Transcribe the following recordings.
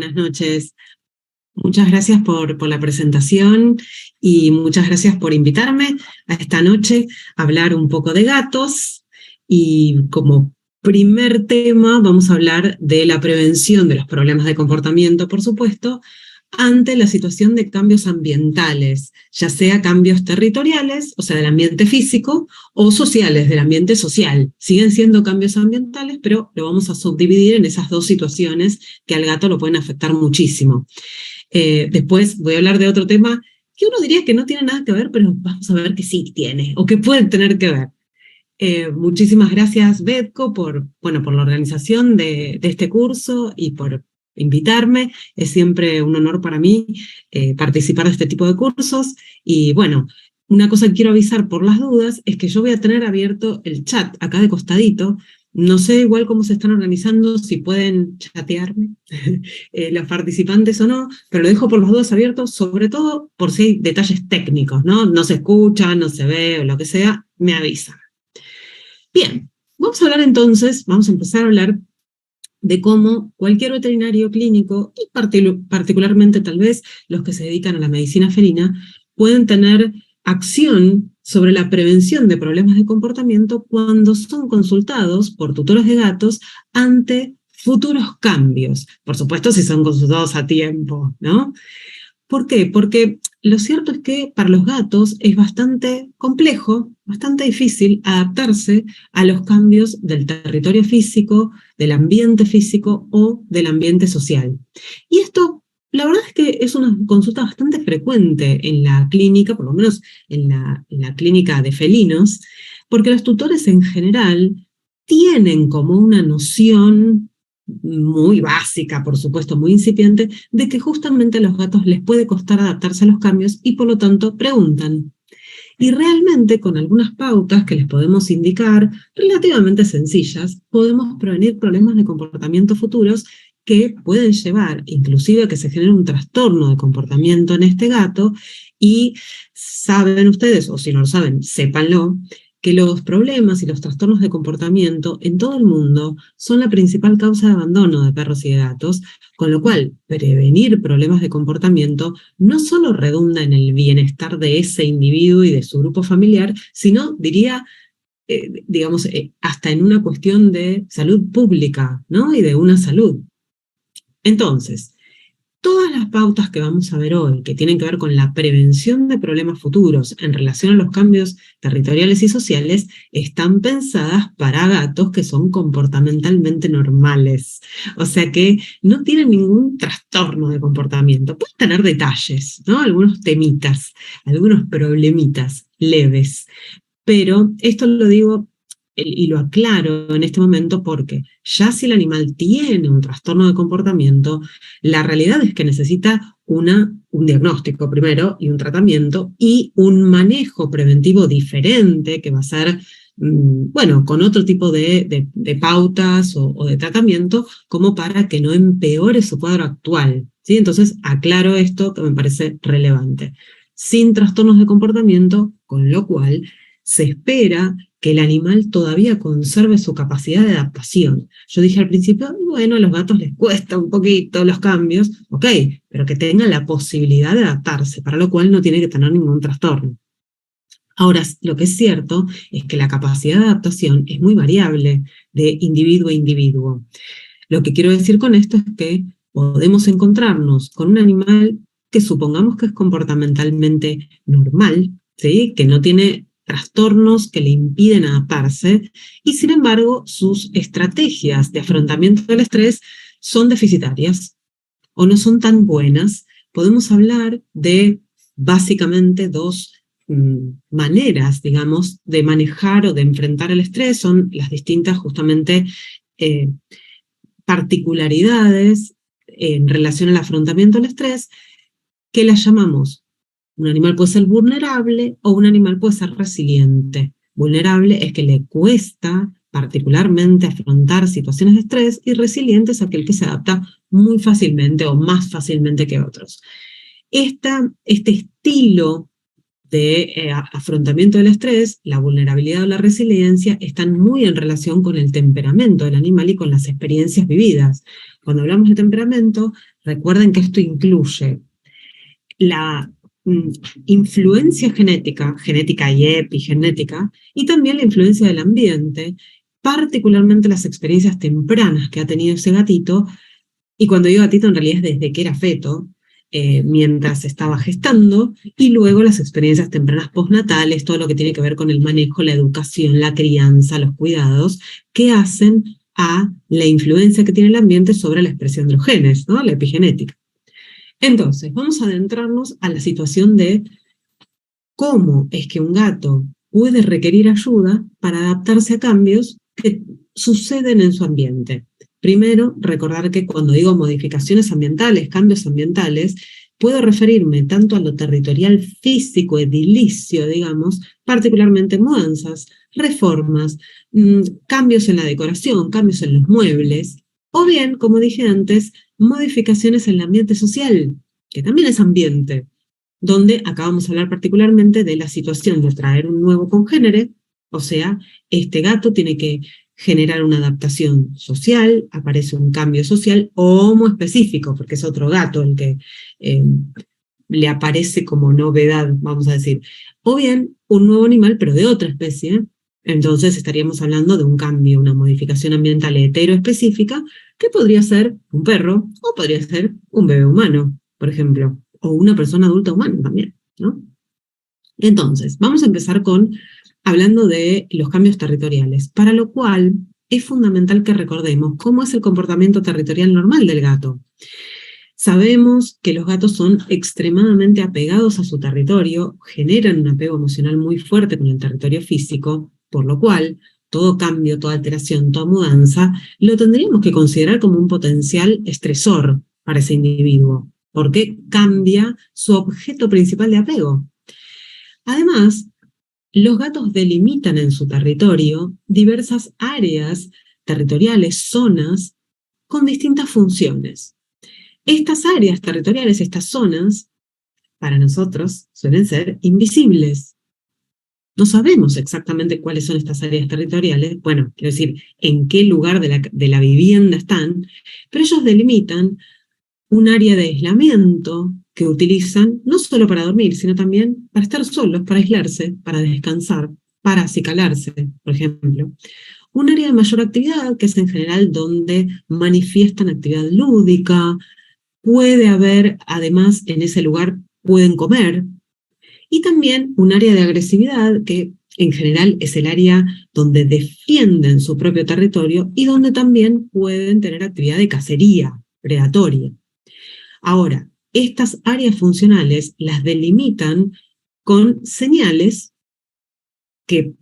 Buenas noches. Muchas gracias por la presentación y muchas gracias por invitarme a esta noche a hablar un poco de gatos. Y como primer tema vamos a hablar de la prevención de los problemas de comportamiento, por supuesto, ante la situación de cambios ambientales, ya sea cambios territoriales, o sea, del ambiente físico, o sociales, del ambiente social. Siguen siendo cambios ambientales, pero lo vamos a subdividir en esas dos situaciones que al gato lo pueden afectar muchísimo. Después voy a hablar de otro tema que uno diría que no tiene nada que ver, pero vamos a ver que sí tiene, o que puede tener que ver. Muchísimas gracias, Betco, por la organización de este curso y por invitarme. Es siempre un honor para mí participar de este tipo de cursos. Y bueno, una cosa que quiero avisar por las dudas es que yo voy a tener abierto el chat acá de costadito. No sé igual cómo se están organizando, si pueden chatearme los participantes o no, pero lo dejo por las dudas abierto, sobre todo por si hay detalles técnicos, ¿no? No se escucha, no se ve o lo que sea, me avisan. Bien, vamos a hablar entonces, vamos a empezar a hablar de cómo cualquier veterinario clínico, y particularmente tal vez los que se dedican a la medicina felina, pueden tener acción sobre la prevención de problemas de comportamiento cuando son consultados por tutores de gatos ante futuros cambios. Por supuesto, si son consultados a tiempo, ¿no? ¿Por qué? Porque lo cierto es que para los gatos es bastante complejo, bastante difícil adaptarse a los cambios del territorio físico, del ambiente físico o del ambiente social. Y esto, la verdad es que es una consulta bastante frecuente en la clínica, por lo menos en la clínica de felinos, porque los tutores en general tienen como una noción muy básica, por supuesto, muy incipiente, de que justamente a los gatos les puede costar adaptarse a los cambios y por lo tanto preguntan. Y realmente con algunas pautas que les podemos indicar, relativamente sencillas, podemos prevenir problemas de comportamiento futuros que pueden llevar inclusive a que se genere un trastorno de comportamiento en este gato. Y saben ustedes, o si no lo saben, sépanlo, que los problemas y los trastornos de comportamiento en todo el mundo son la principal causa de abandono de perros y de gatos, con lo cual prevenir problemas de comportamiento no solo redunda en el bienestar de ese individuo y de su grupo familiar, sino, diría, hasta en una cuestión de salud pública, ¿no? Y de una salud. Entonces, todas las pautas que vamos a ver hoy, que tienen que ver con la prevención de problemas futuros en relación a los cambios territoriales y sociales, están pensadas para gatos que son comportamentalmente normales. O sea que no tienen ningún trastorno de comportamiento. Pueden tener detalles, ¿no? Algunos temitas, algunos problemitas leves. Pero esto lo digo y lo aclaro en este momento porque ya si el animal tiene un trastorno de comportamiento, la realidad es que necesita un diagnóstico primero y un tratamiento y un manejo preventivo diferente que va a ser, con otro tipo de pautas o de tratamiento como para que no empeore su cuadro actual, ¿sí? Entonces aclaro esto que me parece relevante. Sin trastornos de comportamiento, con lo cual se espera que el animal todavía conserve su capacidad de adaptación. Yo dije al principio, bueno, a los gatos les cuesta un poquito los cambios, ok, pero que tengan la posibilidad de adaptarse, para lo cual no tiene que tener ningún trastorno. Ahora, lo que es cierto es que la capacidad de adaptación es muy variable de individuo a individuo. Lo que quiero decir con esto es que podemos encontrarnos con un animal que supongamos que es comportamentalmente normal, ¿sí? Que no tiene trastornos que le impiden adaptarse, y sin embargo sus estrategias de afrontamiento del estrés son deficitarias o no son tan buenas. Podemos hablar de básicamente dos maneras, digamos, de manejar o de enfrentar el estrés. Son las distintas justamente particularidades en relación al afrontamiento del estrés, que las llamamos: un animal puede ser vulnerable o un animal puede ser resiliente. Vulnerable es que le cuesta particularmente afrontar situaciones de estrés, y resiliente es aquel que se adapta muy fácilmente o más fácilmente que otros. Este estilo de afrontamiento del estrés, la vulnerabilidad o la resiliencia, están muy en relación con el temperamento del animal y con las experiencias vividas. Cuando hablamos de temperamento, Recuerden que esto incluye la influencia genética, genética y epigenética, y también la influencia del ambiente, particularmente las experiencias tempranas que ha tenido ese gatito, y cuando digo gatito en realidad es desde que era feto, mientras estaba gestando, y luego las experiencias tempranas postnatales, todo lo que tiene que ver con el manejo, la educación, la crianza, los cuidados, que hacen a la influencia que tiene el ambiente sobre la expresión de los genes, ¿no? La epigenética. Entonces, vamos a adentrarnos a la situación de cómo es que un gato puede requerir ayuda para adaptarse a cambios que suceden en su ambiente. Primero, recordar que cuando digo modificaciones ambientales, cambios ambientales, puedo referirme tanto a lo territorial físico, edilicio, digamos, particularmente mudanzas, reformas, cambios en la decoración, cambios en los muebles, o bien, como dije antes, modificaciones en el ambiente social, que también es ambiente, donde acá vamos a hablar particularmente de la situación de traer un nuevo congénere, o sea, este gato tiene que generar una adaptación social, aparece un cambio social homo específico, porque es otro gato el que le aparece como novedad, vamos a decir, o bien un nuevo animal, pero de otra especie. Entonces estaríamos hablando de un cambio, una modificación ambiental heteroespecífica, que podría ser un perro o podría ser un bebé humano, por ejemplo, o una persona adulta humana también, ¿no? Entonces, vamos a empezar hablando de los cambios territoriales, para lo cual es fundamental que recordemos cómo es el comportamiento territorial normal del gato. Sabemos que los gatos son extremadamente apegados a su territorio, generan un apego emocional muy fuerte con el territorio físico, por lo cual todo cambio, toda alteración, toda mudanza, lo tendríamos que considerar como un potencial estresor para ese individuo, porque cambia su objeto principal de apego. Además, los gatos delimitan en su territorio diversas áreas territoriales, zonas, con distintas funciones. Estas áreas territoriales, estas zonas, para nosotros suelen ser invisibles. No sabemos exactamente cuáles son estas áreas territoriales, bueno, quiero decir, en qué lugar de la vivienda están, pero ellos delimitan un área de aislamiento que utilizan no solo para dormir, sino también para estar solos, para aislarse, para descansar, para acicalarse, por ejemplo. Un área de mayor actividad, que es en general donde manifiestan actividad lúdica, puede haber, además, en ese lugar pueden comer, y también un área de agresividad, que en general es el área donde defienden su propio territorio y donde también pueden tener actividad de cacería predatoria. Ahora, estas áreas funcionales las delimitan con señales que,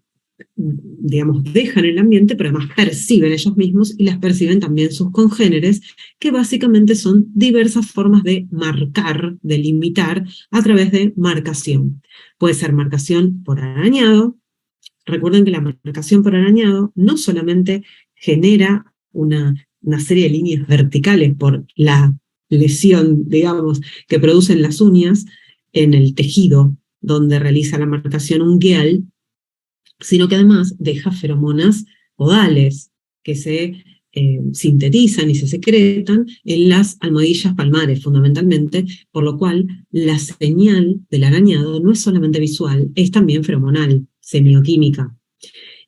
digamos, dejan el ambiente, pero además perciben ellos mismos y las perciben también sus congéneres, que básicamente son diversas formas de marcar, de limitar a través de marcación. Puede ser marcación por arañado. Recuerden que la marcación por arañado no solamente genera una serie de líneas verticales por la lesión, digamos, que producen las uñas en el tejido donde realiza la marcación ungueal, sino que además deja feromonas podales que se sintetizan y se secretan en las almohadillas palmares, fundamentalmente, por lo cual la señal del arañado no es solamente visual, es también feromonal, semioquímica.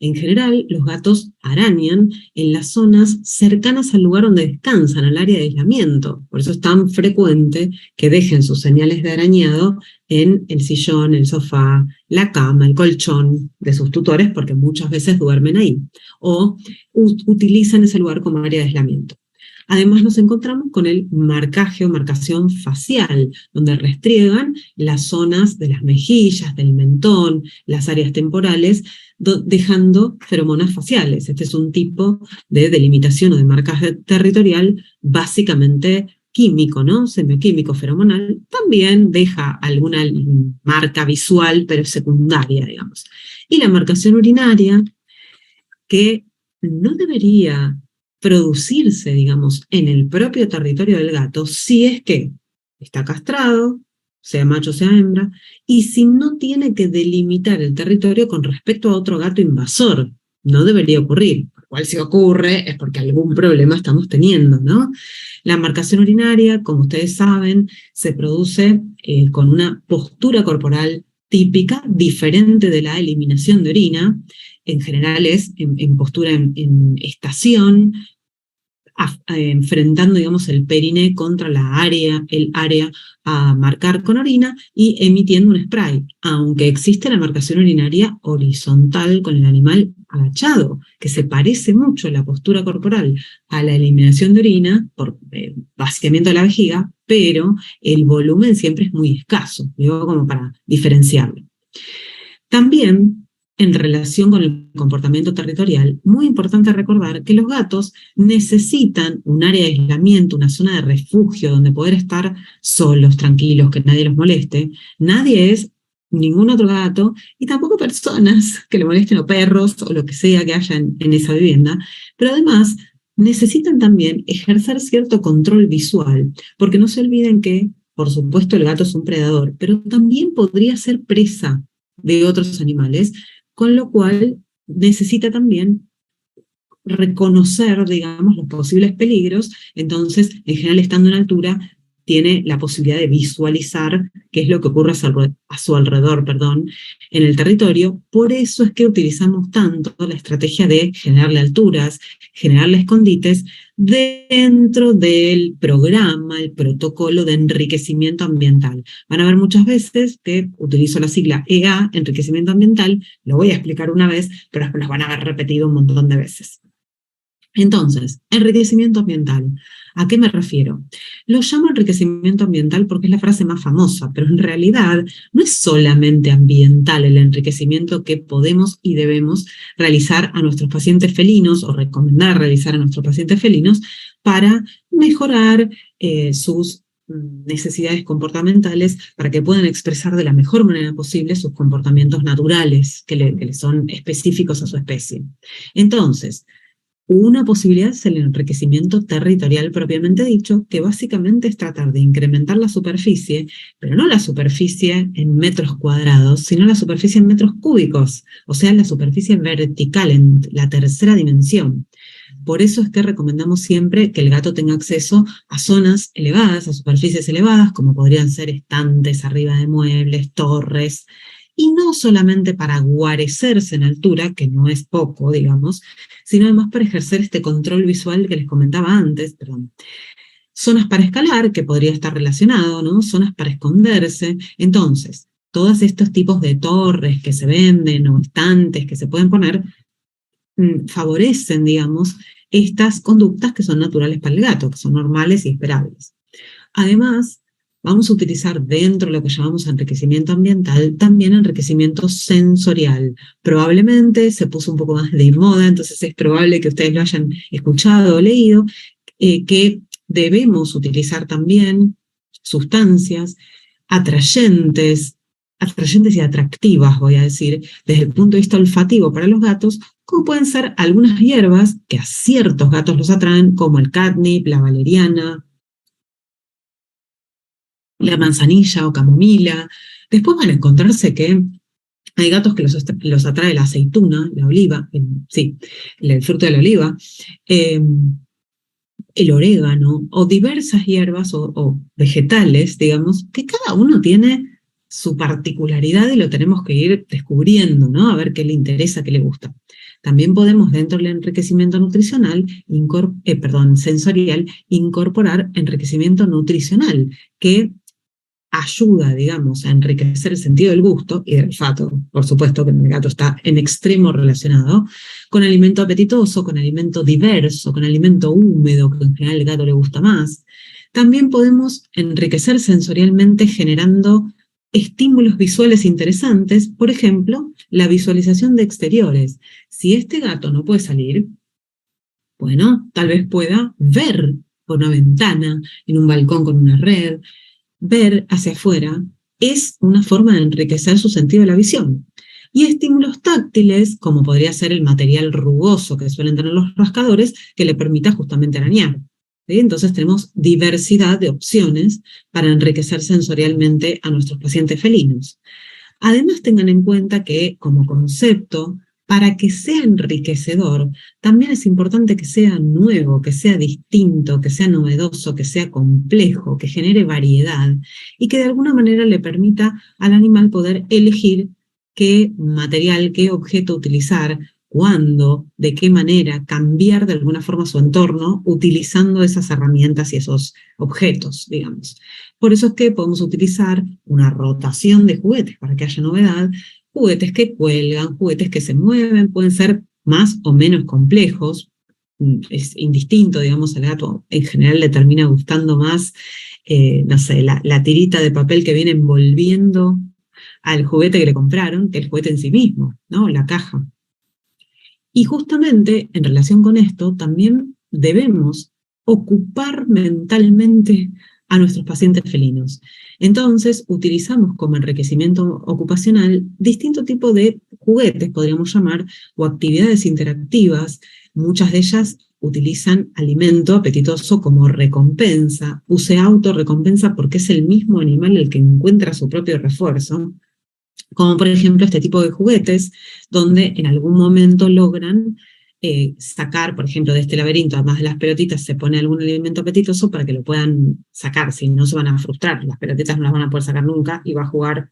En general, los gatos arañan en las zonas cercanas al lugar donde descansan, al área de aislamiento. Por eso es tan frecuente que dejen sus señales de arañado en el sillón, el sofá, la cama, el colchón de sus tutores, porque muchas veces duermen ahí. O utilizan ese lugar como área de aislamiento. Además nos encontramos con el marcaje o marcación facial, donde restriegan las zonas de las mejillas, del mentón, las áreas temporales, dejando feromonas faciales. Este es un tipo de delimitación o de marcaje territorial básicamente químico, ¿no? Semioquímico, feromonal. También deja alguna marca visual, pero secundaria, digamos. Y la marcación urinaria, que no debería producirse, digamos, en el propio territorio del gato si es que está castrado, sea macho o sea hembra, y si no tiene que delimitar el territorio con respecto a otro gato invasor, no debería ocurrir. Por cual si ocurre es porque algún problema estamos teniendo, ¿no? La marcación urinaria, como ustedes saben, se produce con una postura corporal típica, diferente de la eliminación de orina. En general es en postura en estación, enfrentando, digamos, el perine contra el área a marcar con orina y emitiendo un spray, aunque existe la marcación urinaria horizontal con el animal agachado, que se parece mucho la postura corporal a la eliminación de orina por vaciamiento de la vejiga, pero el volumen siempre es muy escaso, digo, como para diferenciarlo. También, en relación con el comportamiento territorial, muy importante recordar que los gatos necesitan un área de aislamiento, una zona de refugio donde poder estar solos, tranquilos, que nadie los moleste. Nadie es ningún otro gato y tampoco personas que le molesten o perros o lo que sea que haya en esa vivienda, pero además necesitan también ejercer cierto control visual, porque no se olviden que, por supuesto, el gato es un predador, pero también podría ser presa de otros animales, con lo cual necesita también reconocer, digamos, los posibles peligros. Entonces, en general, estando en altura, tiene la posibilidad de visualizar qué es lo que ocurre a su alrededor, en el territorio. Por eso es que utilizamos tanto la estrategia de generarle alturas, generarle escondites dentro del programa, el protocolo de enriquecimiento ambiental. Van a ver muchas veces que utilizo la sigla EA, enriquecimiento ambiental, lo voy a explicar una vez, pero después las van a haber repetido un montón de veces. Entonces, enriquecimiento ambiental. ¿A qué me refiero? Lo llamo enriquecimiento ambiental porque es la frase más famosa, pero en realidad no es solamente ambiental el enriquecimiento que podemos y debemos realizar a nuestros pacientes felinos o recomendar realizar a nuestros pacientes felinos para mejorar sus necesidades comportamentales para que puedan expresar de la mejor manera posible sus comportamientos naturales que les son específicos a su especie. Entonces, una posibilidad es el enriquecimiento territorial propiamente dicho, que básicamente es tratar de incrementar la superficie, pero no la superficie en metros cuadrados, sino la superficie en metros cúbicos, o sea, la superficie vertical, en la tercera dimensión. Por eso es que recomendamos siempre que el gato tenga acceso a zonas elevadas, a superficies elevadas, como podrían ser estantes arriba de muebles, torres, y no solamente para guarecerse en altura, que no es poco, digamos, sino además para ejercer este control visual que les comentaba antes, Zonas para escalar, que podría estar relacionado, ¿no? Zonas para esconderse. Entonces, todos estos tipos de torres que se venden o estantes que se pueden poner, favorecen, digamos, estas conductas que son naturales para el gato, que son normales y esperables. Además, vamos a utilizar dentro de lo que llamamos enriquecimiento ambiental, también enriquecimiento sensorial. Probablemente se puso un poco más de moda, entonces es probable que ustedes lo hayan escuchado o leído, que debemos utilizar también sustancias atrayentes y atractivas, voy a decir, desde el punto de vista olfativo para los gatos, como pueden ser algunas hierbas que a ciertos gatos los atraen, como el catnip, la valeriana, la manzanilla o camomila. Después van a encontrarse que hay gatos que los atrae la aceituna, la oliva, el fruto de la oliva, el orégano, o diversas hierbas o vegetales, digamos, que cada uno tiene su particularidad y lo tenemos que ir descubriendo, ¿no? A ver qué le interesa, qué le gusta. También podemos, dentro del enriquecimiento sensorial, incorporar enriquecimiento nutricional, que ayuda, digamos, a enriquecer el sentido del gusto y del olfato, por supuesto que el gato está en extremo relacionado, con alimento apetitoso, con alimento diverso, con alimento húmedo, que en general al gato le gusta más. También podemos enriquecer sensorialmente generando estímulos visuales interesantes, por ejemplo, la visualización de exteriores. Si este gato no puede salir, bueno, tal vez pueda ver por una ventana, en un balcón con una red. Ver hacia afuera es una forma de enriquecer su sentido de la visión. Y estímulos táctiles, como podría ser el material rugoso que suelen tener los rascadores, que le permita justamente arañar. ¿Sí? Entonces tenemos diversidad de opciones para enriquecer sensorialmente a nuestros pacientes felinos. Además, tengan en cuenta que, como concepto, para que sea enriquecedor, también es importante que sea nuevo, que sea distinto, que sea novedoso, que sea complejo, que genere variedad y que de alguna manera le permita al animal poder elegir qué material, qué objeto utilizar, cuándo, de qué manera, cambiar de alguna forma su entorno utilizando esas herramientas y esos objetos, digamos. Por eso es que podemos utilizar una rotación de juguetes para que haya novedad, juguetes que cuelgan, juguetes que se mueven, pueden ser más o menos complejos, es indistinto, digamos, al gato en general le termina gustando más, no sé, la tirita de papel que viene envolviendo al juguete que le compraron que el juguete en sí mismo, ¿no? La caja. Y justamente en relación con esto, también debemos ocupar mentalmente a nuestros pacientes felinos. Entonces, utilizamos como enriquecimiento ocupacional distinto tipo de juguetes, podríamos llamar, o actividades interactivas. Muchas de ellas utilizan alimento apetitoso como recompensa. Use autorrecompensa porque es el mismo animal el que encuentra su propio refuerzo, como por ejemplo este tipo de juguetes, donde en algún momento logran sacar, por ejemplo, de este laberinto, además de las pelotitas, se pone algún alimento apetitoso para que lo puedan sacar, si no se van a frustrar, las pelotitas no las van a poder sacar nunca y va a jugar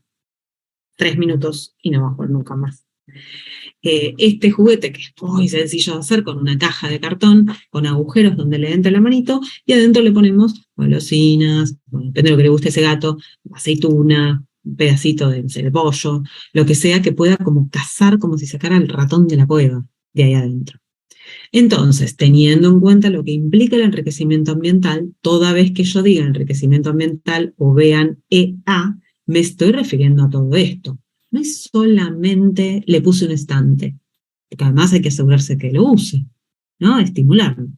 3 minutos y no va a jugar nunca más. Este juguete, que es muy sencillo de hacer, con una caja de cartón, con agujeros donde le entre la manito, y adentro le ponemos golosinas, depende de lo que le guste a ese gato, aceituna, un pedacito de pollo, lo que sea que pueda como cazar, como si sacara el ratón de la cueva de ahí adentro. Entonces, teniendo en cuenta lo que implica el enriquecimiento ambiental, toda vez que yo diga enriquecimiento ambiental o vean EA, me estoy refiriendo a todo esto. No es solamente le puse un estante, porque además hay que asegurarse que lo use, ¿no? Estimularlo.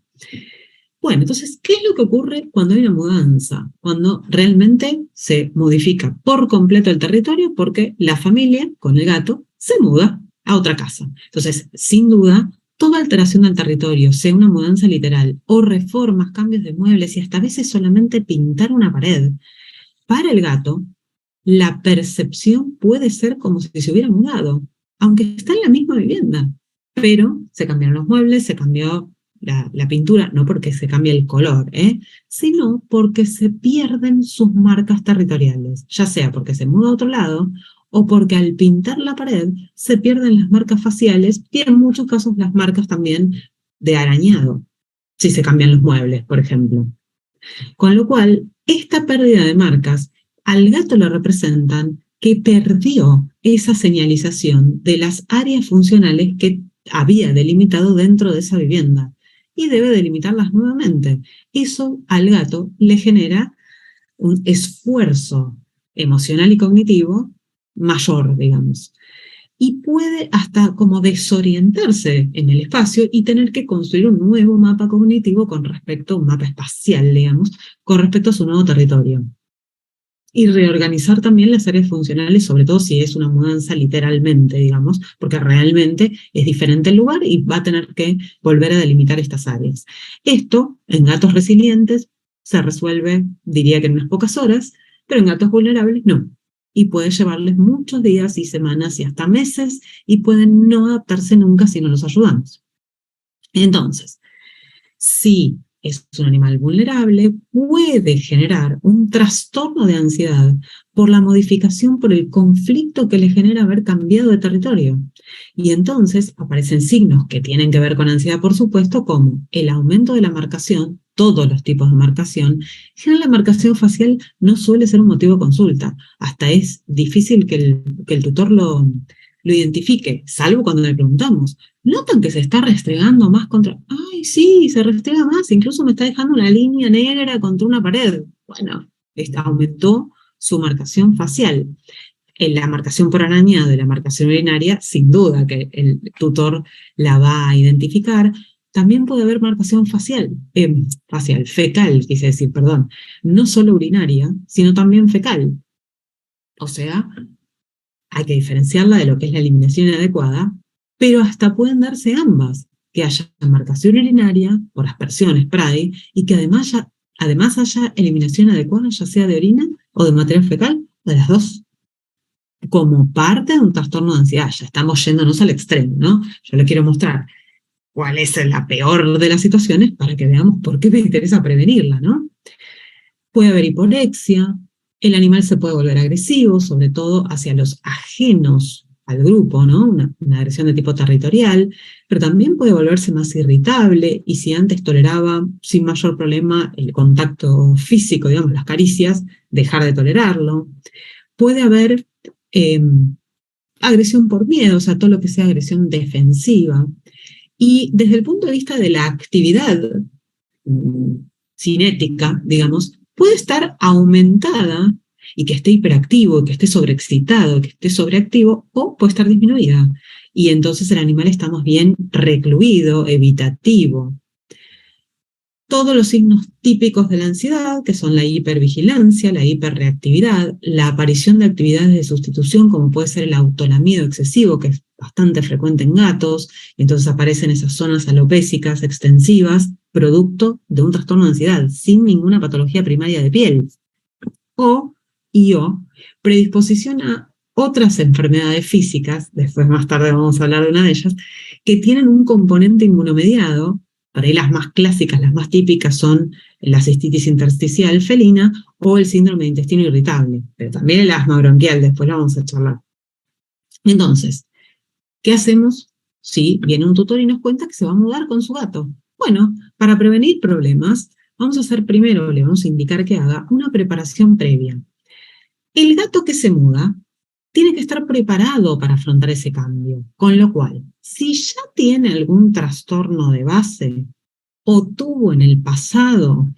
Bueno, entonces, ¿qué es lo que ocurre cuando hay una mudanza? Cuando realmente se modifica por completo el territorio porque la familia con el gato se muda a otra casa. Entonces, sin duda, toda alteración del territorio, sea una mudanza literal o reformas, cambios de muebles y hasta a veces solamente pintar una pared, para el gato, la percepción puede ser como si se hubiera mudado, aunque está en la misma vivienda, pero se cambiaron los muebles, se cambió la pintura, no porque se cambie el color, sino porque se pierden sus marcas territoriales, ya sea porque se muda a otro lado o porque al pintar la pared se pierden las marcas faciales y en muchos casos las marcas también de arañado, si se cambian los muebles, por ejemplo. Con lo cual, esta pérdida de marcas al gato le representan que perdió esa señalización de las áreas funcionales que había delimitado dentro de esa vivienda y debe delimitarlas nuevamente. Eso al gato le genera un esfuerzo emocional y cognitivo mayor, digamos. Y puede hasta como desorientarse en el espacio y tener que construir un nuevo mapa cognitivo con respecto, un mapa espacial, digamos, con respecto a su nuevo territorio. Y reorganizar también las áreas funcionales, sobre todo si es una mudanza literalmente, digamos, porque realmente es diferente el lugar y va a tener que volver a delimitar estas áreas. Esto, en gatos resilientes, se resuelve, diría que en unas pocas horas, pero en gatos vulnerables no. Y puede llevarles muchos días y semanas y hasta meses y pueden no adaptarse nunca si no los ayudamos. Entonces, si es un animal vulnerable, puede generar un trastorno de ansiedad por la modificación, por el conflicto que le genera haber cambiado de territorio. Y entonces aparecen signos que tienen que ver con ansiedad, por supuesto, como el aumento de la marcación, todos los tipos de marcación. En general, la marcación facial no suele ser un motivo de consulta. Hasta es difícil que el tutor lo identifique, salvo cuando le preguntamos. ¿Notan que se está restregando más contra...? ¡Ay, sí, se restrega más! Incluso me está dejando una línea negra contra una pared. Bueno, aumentó su marcación facial. En la marcación por arañado y la marcación urinaria, sin duda que el tutor la va a identificar. También puede haber marcación fecal, quise decir, perdón. No solo urinaria, sino también fecal. O sea, hay que diferenciarla de lo que es la eliminación inadecuada, pero hasta pueden darse ambas, que haya marcación urinaria por aspersión, spray, y que además haya eliminación adecuada, ya sea de orina o de material fecal, o de las dos. como parte de un trastorno de ansiedad. Ya estamos yéndonos al extremo, ¿no? Yo le quiero mostrar cuál es la peor de las situaciones para que veamos por qué me interesa prevenirla, ¿no? Puede haber hiporexia, el animal se puede volver agresivo, sobre todo hacia los ajenos al grupo, ¿no? Una agresión de tipo territorial, pero también puede volverse más irritable y si antes toleraba sin mayor problema el contacto físico, digamos, las caricias, dejar de tolerarlo. Puede haber eh, agresión por miedo, o sea, todo lo que sea agresión defensiva. Y desde el punto de vista de la actividad cinética, digamos, puede estar aumentada y que esté hiperactivo, que esté sobreexcitado, que esté sobreactivo, o puede estar disminuida. Y entonces el animal está más bien recluido, evitativo. Todos los signos típicos de la ansiedad, que son la hipervigilancia, la hiperreactividad, la aparición de actividades de sustitución, como puede ser el autolamido excesivo, que es bastante frecuente en gatos, y entonces aparecen esas zonas alopésicas extensivas, producto de un trastorno de ansiedad, sin ninguna patología primaria de piel. O predisposición a otras enfermedades físicas, después más tarde vamos a hablar de una de ellas, que tienen un componente inmunomediado. Por ahí las más clásicas, las más típicas son la cistitis intersticial felina o el síndrome de intestino irritable, pero también el asma bronquial, después lo vamos a charlar. Entonces, ¿qué hacemos si viene un tutor y nos cuenta que se va a mudar con su gato? Bueno, para prevenir problemas, vamos a hacer primero, le vamos a indicar que haga una preparación previa. El gato que se muda tiene que estar preparado para afrontar ese cambio, con lo cual, si ya tiene algún trastorno de base o tuvo en el pasado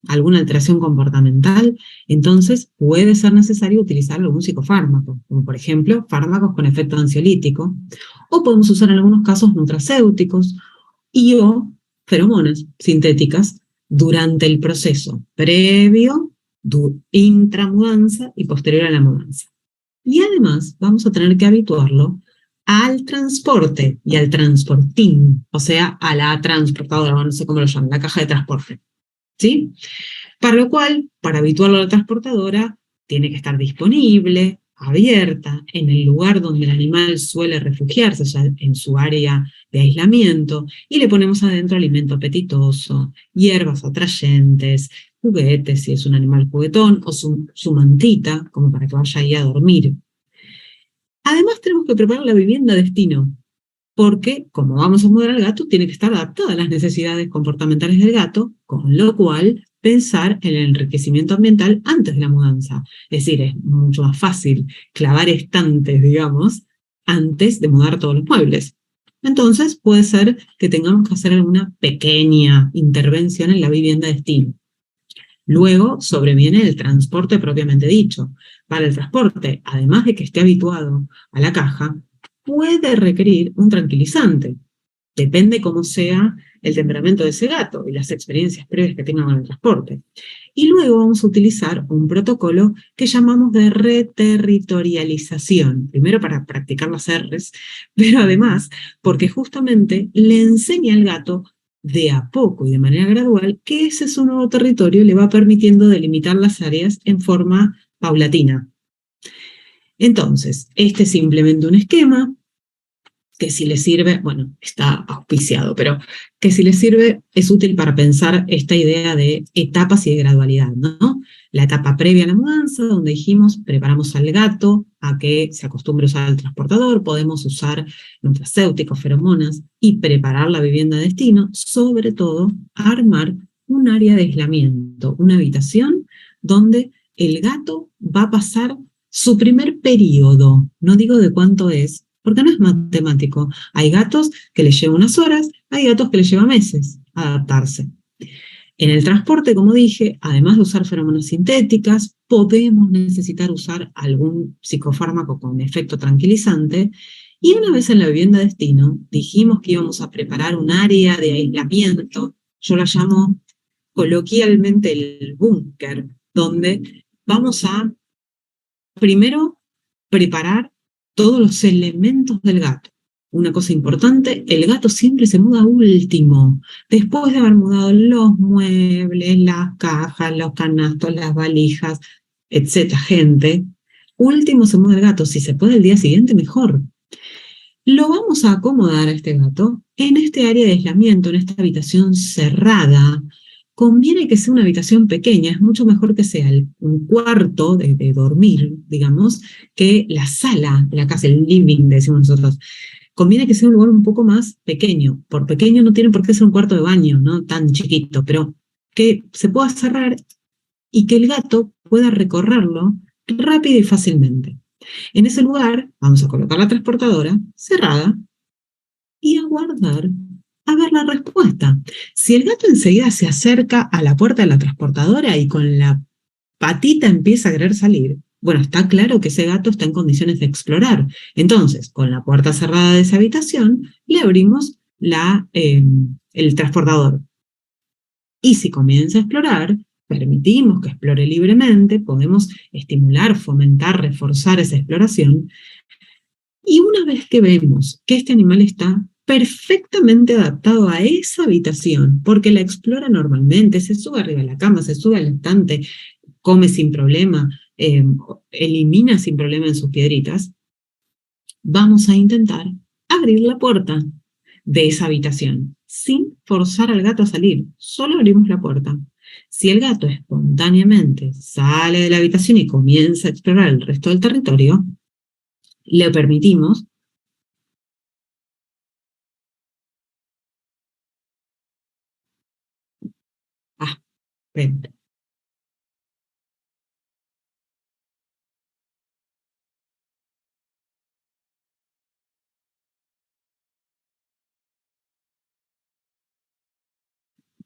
alguna alteración comportamental, entonces puede ser necesario utilizar algún psicofármaco, como por ejemplo fármacos con efecto ansiolítico, o podemos usar en algunos casos nutracéuticos o feromonas sintéticas durante el proceso previo, intramudanza y posterior a la mudanza. Y además vamos a tener que habituarlo al transporte y al transportín, o sea, a la transportadora, no sé cómo lo llaman, la caja de transporte, ¿sí? Para lo cual, para habituarlo a la transportadora, tiene que estar disponible, abierta, en el lugar donde el animal suele refugiarse, o sea, en su área de aislamiento, y le ponemos adentro alimento apetitoso, hierbas atrayentes, juguetes, si es un animal juguetón, o su mantita, como para que vaya ahí a dormir. Además, tenemos que preparar la vivienda destino, porque como vamos a mudar al gato, tiene que estar adaptada a las necesidades comportamentales del gato, con lo cual pensar en el enriquecimiento ambiental antes de la mudanza. Es decir, es mucho más fácil clavar estantes, digamos, antes de mudar todos los muebles. Entonces, puede ser que tengamos que hacer alguna pequeña intervención en la vivienda destino. Luego sobreviene el transporte propiamente dicho. Para el transporte, además de que esté habituado a la caja, puede requerir un tranquilizante. Depende cómo sea el temperamento de ese gato y las experiencias previas que tenga con el transporte. Y luego vamos a utilizar un protocolo que llamamos de reterritorialización. Primero para practicar las R's, pero además porque justamente le enseña al gato de a poco y de manera gradual que ese es un nuevo territorio y le va permitiendo delimitar las áreas en forma paulatina. Entonces, este es simplemente un esquema que si le sirve, bueno, está auspiciado, pero que si le sirve es útil para pensar esta idea de etapas y de gradualidad, ¿no? La etapa previa a la mudanza, donde dijimos, preparamos al gato a que se acostumbre a usar el transportador, podemos usar nutracéuticos, feromonas y preparar la vivienda de destino, sobre todo armar un área de aislamiento, una habitación donde el gato va a pasar su primer periodo, no digo de cuánto es, porque no es matemático. Hay gatos que les lleva unas horas, hay gatos que les lleva meses adaptarse. En el transporte, como dije, además de usar feromonas sintéticas, podemos necesitar usar algún psicofármaco con efecto tranquilizante. Y una vez en la vivienda destino, dijimos que íbamos a preparar un área de aislamiento, yo la llamo coloquialmente el búnker, donde vamos a primero preparar todos los elementos del gato. Una cosa importante, el gato siempre se muda último, después de haber mudado los muebles, las cajas, los canastos, las valijas, etcétera, gente. Último se muda el gato, si se puede el día siguiente, mejor. Lo vamos a acomodar a este gato en este área de aislamiento, en esta habitación cerrada. Conviene que sea una habitación pequeña, es mucho mejor que sea un cuarto de dormir, digamos, que la sala de la casa, el living, decimos nosotros. Conviene que sea un lugar un poco más pequeño. Por pequeño no tiene por qué ser un cuarto de baño, no tan chiquito, pero que se pueda cerrar y que el gato pueda recorrerlo rápido y fácilmente. En ese lugar vamos a colocar la transportadora cerrada y aguardar a ver la respuesta. Si el gato enseguida se acerca a la puerta de la transportadora y con la patita empieza a querer salir, bueno, está claro que ese gato está en condiciones de explorar. Entonces, con la puerta cerrada de esa habitación, le abrimos el transportador. Y si comienza a explorar, permitimos que explore libremente, podemos estimular, fomentar, reforzar esa exploración. Y una vez que vemos que este animal está perfectamente adaptado a esa habitación, porque la explora normalmente, se sube arriba de la cama, se sube al estante, come sin problema, elimina sin problema en sus piedritas, vamos a intentar abrir la puerta de esa habitación, sin forzar al gato a salir, solo abrimos la puerta. Si el gato espontáneamente sale de la habitación y comienza a explorar el resto del territorio, le permitimos. Ah, ven.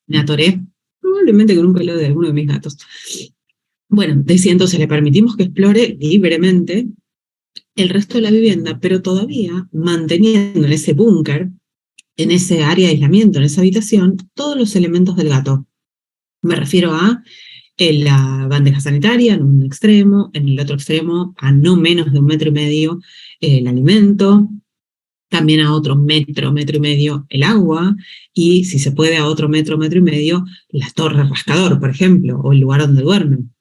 Me atoré, probablemente con un pelo de alguno de mis gatos. Bueno, decía entonces, le permitimos que explore libremente el resto de la vivienda, pero todavía manteniendo en ese búnker, en ese área de aislamiento, en esa habitación, todos los elementos del gato. Me refiero a la bandeja sanitaria en un extremo, en el otro extremo, a no menos de 1,5 metros, el alimento, también a otro metro, metro y medio el agua, y si se puede a otro metro, metro y medio, la torre rascador, por ejemplo, o el lugar donde duermen.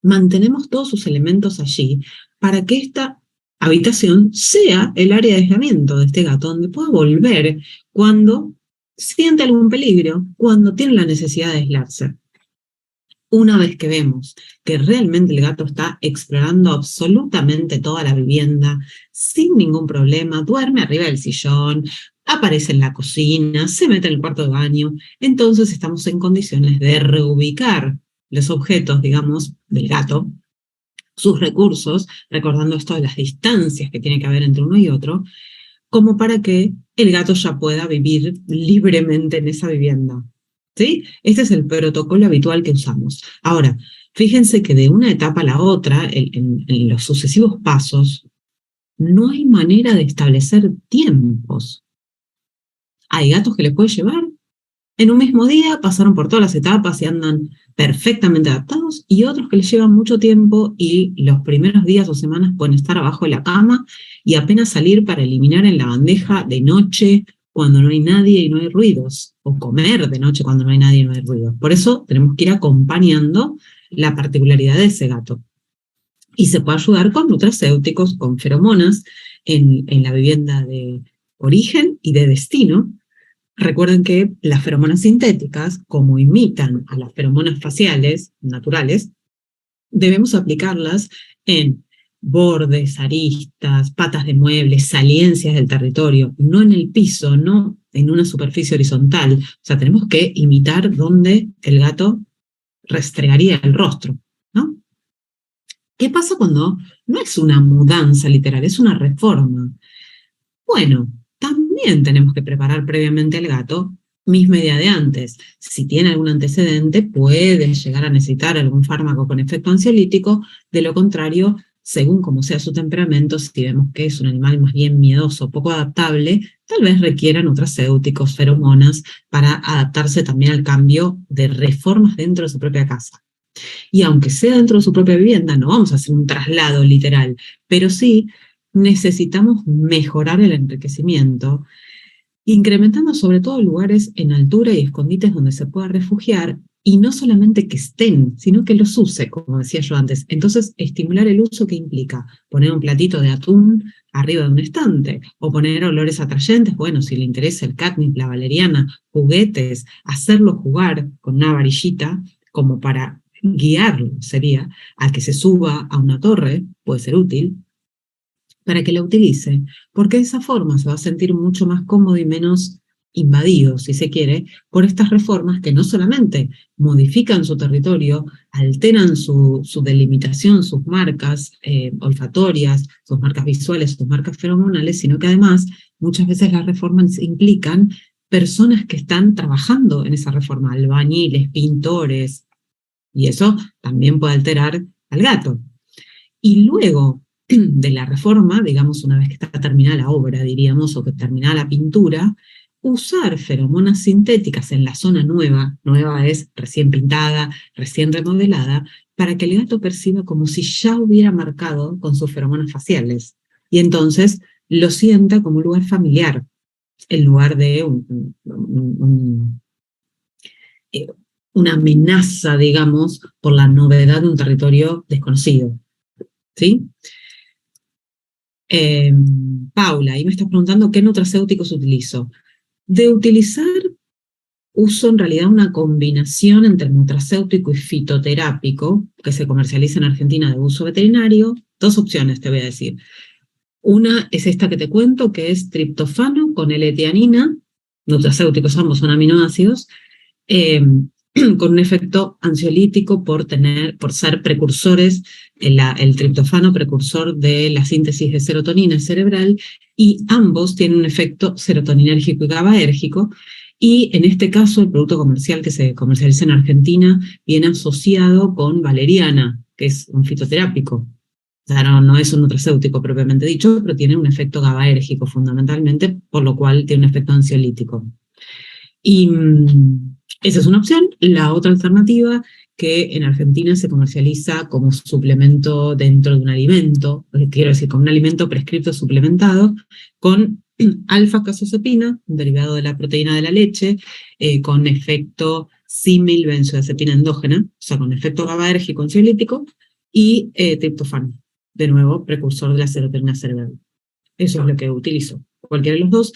Mantenemos todos sus elementos allí para que esta habitación sea el área de aislamiento de este gato, donde pueda volver cuando siente algún peligro, cuando tiene la necesidad de aislarse. Una vez que vemos que realmente el gato está explorando absolutamente toda la vivienda sin ningún problema, duerme arriba del sillón, aparece en la cocina, se mete en el cuarto de baño, entonces estamos en condiciones de reubicar los objetos, digamos, del gato, sus recursos, recordando esto de las distancias que tiene que haber entre uno y otro, como para que el gato ya pueda vivir libremente en esa vivienda. ¿Sí? Este es el protocolo habitual que usamos. Ahora, fíjense que de una etapa a la otra, en los sucesivos pasos, no hay manera de establecer tiempos. Hay gatos que les puede llevar en un mismo día, pasaron por todas las etapas y andan perfectamente adaptados, y otros que les llevan mucho tiempo y los primeros días o semanas pueden estar abajo de la cama y apenas salir para eliminar en la bandeja de noche cuando no hay nadie y no hay ruidos, o comer de noche cuando no hay nadie y no hay ruidos. Por eso tenemos que ir acompañando la particularidad de ese gato. Y se puede ayudar con nutracéuticos, con feromonas en la vivienda de origen y de destino. Recuerden que las feromonas sintéticas, como imitan a las feromonas faciales naturales, debemos aplicarlas en bordes, aristas, patas de muebles, saliencias del territorio, no en el piso, no en una superficie horizontal. O sea, tenemos que imitar donde el gato restregaría el rostro, ¿no? ¿Qué pasa cuando no es una mudanza literal, es una reforma? Bueno, también tenemos que preparar previamente al gato, misma idea de antes. Si tiene algún antecedente, puede llegar a necesitar algún fármaco con efecto ansiolítico. De lo contrario, según como sea su temperamento, si vemos que es un animal más bien miedoso, poco adaptable, tal vez requieran nutracéuticos, feromonas, para adaptarse también al cambio de reformas dentro de su propia casa. Y aunque sea dentro de su propia vivienda, no vamos a hacer un traslado literal, pero sí necesitamos mejorar el enriquecimiento, incrementando sobre todo lugares en altura y escondites donde se pueda refugiar, y no solamente que estén, sino que los use, como decía yo antes. Entonces, estimular el uso, ¿qué implica? Poner un platito de atún arriba de un estante, o poner olores atrayentes, bueno, si le interesa el catnip, la valeriana, juguetes, hacerlo jugar con una varillita, como para guiarlo, sería, a que se suba a una torre, puede ser útil, para que la utilice, porque de esa forma se va a sentir mucho más cómodo y menos invadido, si se quiere, por estas reformas que no solamente modifican su territorio, alteran su delimitación, sus marcas olfatorias, sus marcas visuales, sus marcas feromonales, sino que además muchas veces las reformas implican personas que están trabajando en esa reforma, albañiles, pintores, y eso también puede alterar al gato. Y luego de la reforma, digamos, una vez que está terminada la obra, diríamos, o que terminada la pintura, usar feromonas sintéticas en la zona nueva, nueva es recién pintada, recién remodelada, para que el gato perciba como si ya hubiera marcado con sus feromonas faciales. Y entonces lo sienta como un lugar familiar, en lugar de una amenaza, digamos, por la novedad de un territorio desconocido. ¿Sí? Paula, y me estás preguntando qué nutracéuticos utilizo. De utilizar, uso en realidad una combinación entre nutracéutico y fitoterápico, que se comercializa en Argentina de uso veterinario. Dos opciones te voy a decir. Una es esta que te cuento, que es triptofano con L-teanina, nutracéuticos ambos son aminoácidos, con un efecto ansiolítico por ser precursores, el triptofano precursor de la síntesis de serotonina cerebral, y ambos tienen un efecto serotoninérgico y GABAérgico, y en este caso el producto comercial que se comercializa en Argentina viene asociado con valeriana, que es un fitoterápico. O sea, no es un nutracéutico propiamente dicho, pero tiene un efecto GABAérgico fundamentalmente, por lo cual tiene un efecto ansiolítico. Y esa es una opción. La otra alternativa, que en Argentina se comercializa como suplemento dentro de un alimento, quiero decir, como un alimento prescrito suplementado, con alfa-casozepina, un derivado de la proteína de la leche, con efecto símil-benzoazepina endógena, o sea, con efecto GABAérgico ansiolítico, y triptofano, de nuevo, precursor de la serotonina cerebral. Eso es lo que utilizo. Cualquiera de los dos,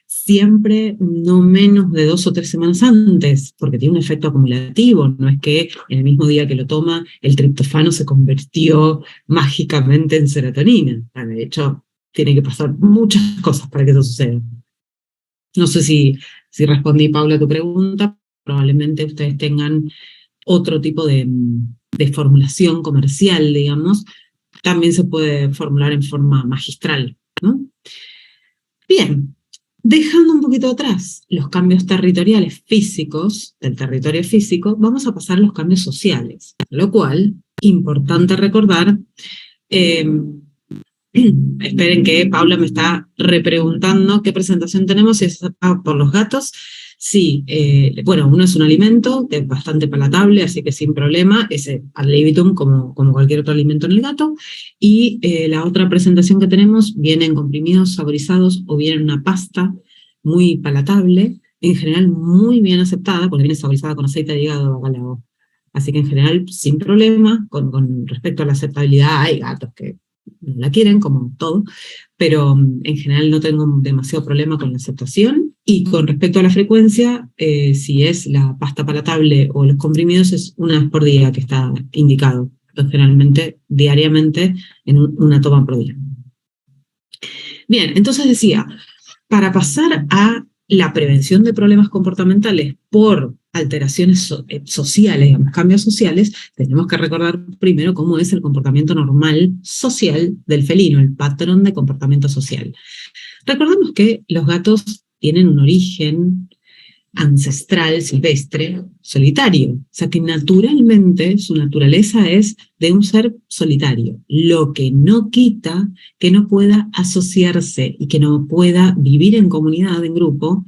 siempre no menos de 2 o 3 semanas antes, porque tiene un efecto acumulativo, no es que en el mismo día que lo toma el triptofano se convirtió mágicamente en serotonina. De hecho, tiene que pasar muchas cosas para que eso suceda. No sé si respondí, Paula, a tu pregunta. Probablemente ustedes tengan otro tipo de formulación comercial, digamos. También se puede formular en forma magistral, ¿no? Bien, dejando un poquito atrás los cambios territoriales físicos, del territorio físico, vamos a pasar a los cambios sociales, lo cual, importante recordar, esperen que Paula me está repreguntando qué presentación tenemos, si es por los gatos. Sí, bueno, uno es un alimento que es bastante palatable, así que sin problema, es ad libitum como cualquier otro alimento en el gato, y la otra presentación que tenemos viene en comprimidos saborizados o viene en una pasta muy palatable, en general muy bien aceptada, porque viene saborizada con aceite de hígado o bacalao. Así que en general, sin problema, con respecto a la aceptabilidad, hay gatos que no la quieren, como todo, pero en general no tengo demasiado problema con la aceptación. Y con respecto a la frecuencia, si es la pasta palatable o los comprimidos, es una vez por día que está indicado, pero generalmente diariamente en una toma por día. Bien, entonces decía, para pasar a la prevención de problemas comportamentales por alteraciones sociales, digamos, cambios sociales, tenemos que recordar primero cómo es el comportamiento normal social del felino, el patrón de comportamiento social. Recordemos que los gatos tienen un origen ancestral, silvestre, solitario. O sea que naturalmente su naturaleza es de un ser solitario, lo que no quita que no pueda asociarse y que no pueda vivir en comunidad, en grupo,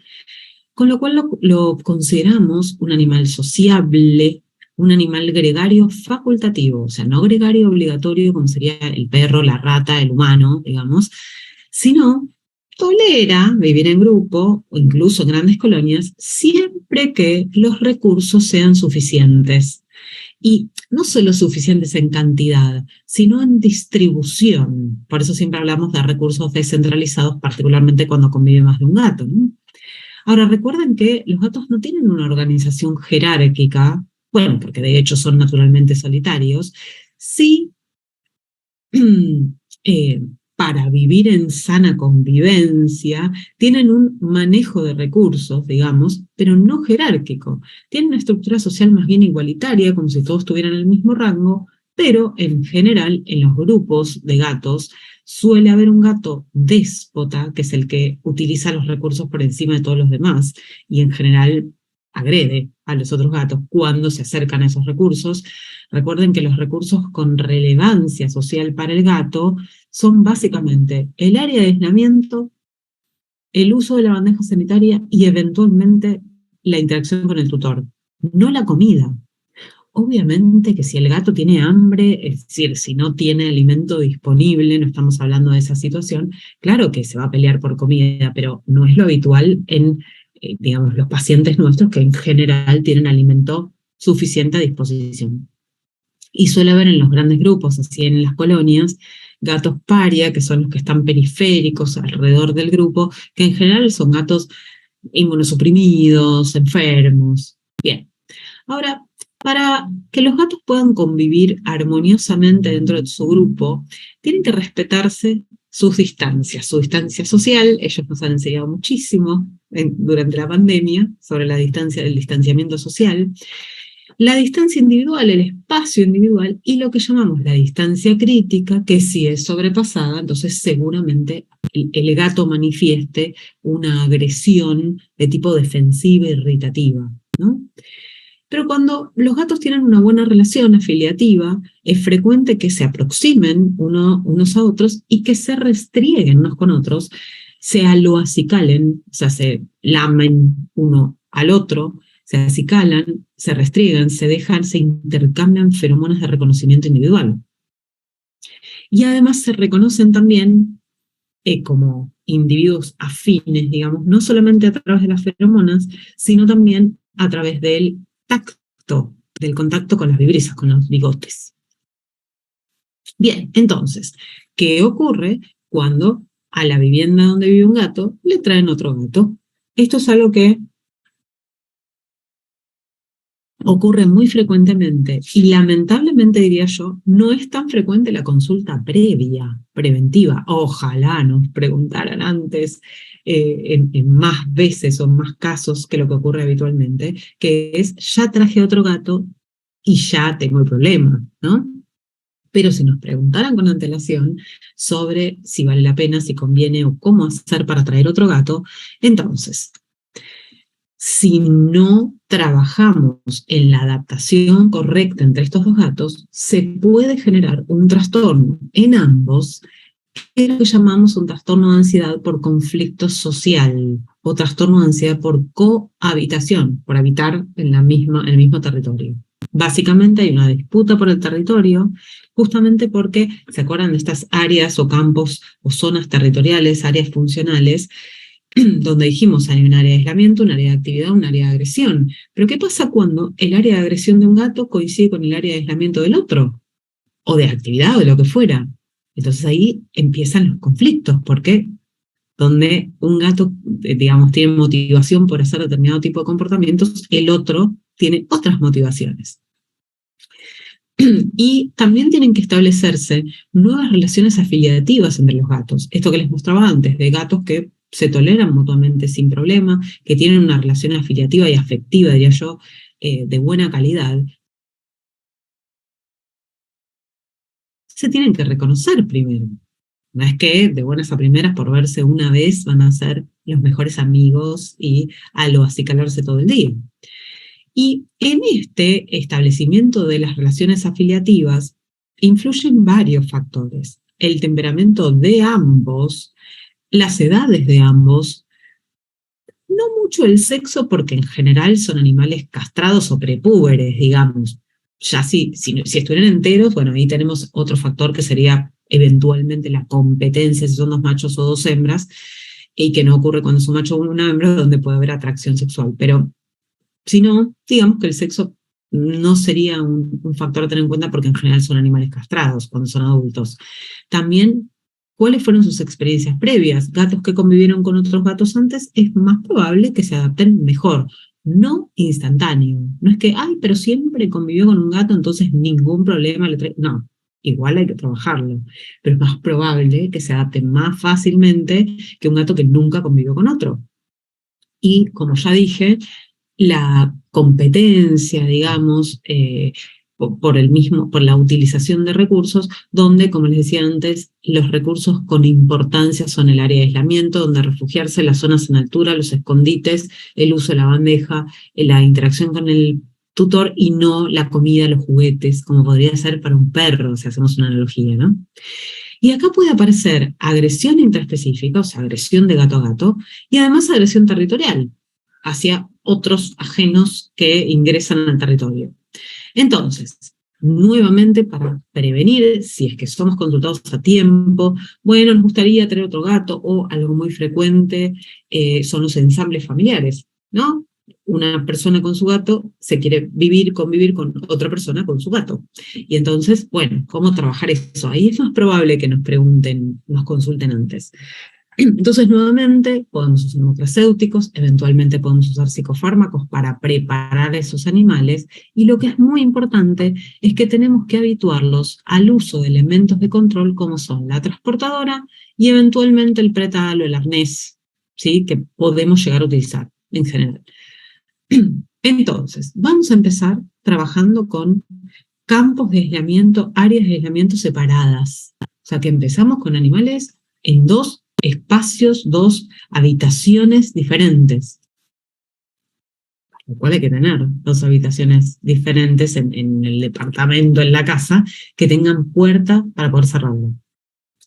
con lo cual lo consideramos un animal sociable, un animal gregario facultativo, o sea, no gregario obligatorio como sería el perro, la rata, el humano, digamos, sino tolera vivir en grupo o incluso en grandes colonias siempre que los recursos sean suficientes. Y no solo suficientes en cantidad, sino en distribución. Por eso siempre hablamos de recursos descentralizados, particularmente cuando convive más de un gato, ¿no? Ahora, recuerden que los gatos no tienen una organización jerárquica, bueno, porque de hecho son naturalmente solitarios, sí eh, para vivir en sana convivencia, tienen un manejo de recursos, digamos, pero no jerárquico. Tienen una estructura social más bien igualitaria, como si todos tuvieran el mismo rango, pero en general, en los grupos de gatos, suele haber un gato déspota, que es el que utiliza los recursos por encima de todos los demás, y en general agrede a los otros gatos cuando se acercan a esos recursos. Recuerden que los recursos con relevancia social para el gato son básicamente el área de aislamiento, el uso de la bandeja sanitaria y eventualmente la interacción con el tutor, no la comida. Obviamente que si el gato tiene hambre, es decir, si no tiene alimento disponible, no estamos hablando de esa situación, claro que se va a pelear por comida, pero no es lo habitual en, digamos, los pacientes nuestros que en general tienen alimento suficiente a disposición. Y suele haber en los grandes grupos, así en las colonias, gatos paria, que son los que están periféricos alrededor del grupo, que en general son gatos inmunosuprimidos, enfermos. Bien. Ahora, para que los gatos puedan convivir armoniosamente dentro de su grupo, tienen que respetarse sus distancias, su distancia social. Ellos nos han enseñado muchísimo durante la pandemia sobre la distancia, el distanciamiento social, la distancia individual, el espacio individual y lo que llamamos la distancia crítica, que si es sobrepasada, entonces seguramente el gato manifieste una agresión de tipo defensiva e irritativa, ¿no? Pero cuando los gatos tienen una buena relación afiliativa, es frecuente que se aproximen unos a otros y que se restrieguen unos con otros, se aloacicalen, o sea, se lamen uno al otro, se acicalan, se restriegan, se dejan, se intercambian feromonas de reconocimiento individual. Y además se reconocen también como individuos afines, digamos, no solamente a través de las feromonas, sino también a través del tacto, del contacto con las vibrisas, con los bigotes. Bien, entonces, ¿qué ocurre cuando a la vivienda donde vive un gato le traen otro gato? Esto es algo que ocurre muy frecuentemente y lamentablemente, diría yo, no es tan frecuente la consulta previa, preventiva. Ojalá nos preguntaran antes en más veces o en más casos que lo que ocurre habitualmente, que es, ya traje otro gato y ya tengo el problema, ¿no? Pero si nos preguntaran con antelación sobre si vale la pena, si conviene o cómo hacer para traer otro gato, entonces, si no trabajamos en la adaptación correcta entre estos dos gatos, se puede generar un trastorno en ambos, que es lo que llamamos un trastorno de ansiedad por conflicto social o trastorno de ansiedad por cohabitación, por habitar en el mismo territorio. Básicamente hay una disputa por el territorio, justamente porque, ¿se acuerdan de estas áreas o campos o zonas territoriales, áreas funcionales, donde dijimos hay un área de aislamiento, un área de actividad, un área de agresión? Pero ¿qué pasa cuando el área de agresión de un gato coincide con el área de aislamiento del otro? O de actividad, o de lo que fuera. Entonces ahí empiezan los conflictos, porque donde un gato, digamos, tiene motivación por hacer determinado tipo de comportamientos, el otro tiene otras motivaciones. Y también tienen que establecerse nuevas relaciones afiliativas entre los gatos. Esto que les mostraba antes, de gatos que se toleran mutuamente sin problema, que tienen una relación afiliativa y afectiva, diría yo, de buena calidad. Se tienen que reconocer primero. No es que de buenas a primeras por verse una vez van a ser los mejores amigos y acicalarse todo el día. Y en este establecimiento de las relaciones afiliativas influyen varios factores. El temperamento de ambos, las edades de ambos, no mucho el sexo, porque en general son animales castrados o prepúberes, digamos. Ya si estuvieran enteros, bueno, ahí tenemos otro factor que sería eventualmente la competencia, si son dos machos o dos hembras, y que no ocurre cuando es un macho o una hembra, donde puede haber atracción sexual. Pero si no, digamos que el sexo no sería un factor a tener en cuenta porque en general son animales castrados cuando son adultos. También, ¿cuáles fueron sus experiencias previas? Gatos que convivieron con otros gatos antes, es más probable que se adapten mejor. No instantáneo. No es que, ay, pero siempre convivió con un gato, entonces ningún problema le trae. No, igual hay que trabajarlo. Pero es más probable que se adapte más fácilmente que un gato que nunca convivió con otro. Y como ya dije, la competencia, digamos, por la utilización de recursos, donde, como les decía antes, los recursos con importancia son el área de aislamiento, donde refugiarse, las zonas en altura, los escondites, el uso de la bandeja, la interacción con el tutor y no la comida, los juguetes, como podría ser para un perro, si hacemos una analogía, ¿no? Y acá puede aparecer agresión intraespecífica, o sea, agresión de gato a gato, y además agresión territorial hacia otros ajenos que ingresan al territorio. Entonces, nuevamente para prevenir, si es que somos consultados a tiempo, bueno, nos gustaría tener otro gato, o algo muy frecuente son los ensambles familiares, ¿no? Una persona con su gato se quiere convivir con otra persona con su gato. Y entonces, bueno, ¿cómo trabajar eso? Ahí es más probable que nos pregunten, nos consulten antes. Entonces, nuevamente, podemos usar nutracéuticos, eventualmente podemos usar psicofármacos para preparar a esos animales, y lo que es muy importante es que tenemos que habituarlos al uso de elementos de control como son la transportadora y eventualmente el pretal o el arnés, ¿sí? Que podemos llegar a utilizar en general. Entonces, vamos a empezar trabajando con campos de aislamiento, áreas de aislamiento separadas. O sea, que empezamos con animales en dos espacios, dos habitaciones diferentes. Lo cual hay que tener dos habitaciones diferentes en el departamento, en la casa, que tengan puerta para poder cerrarlo.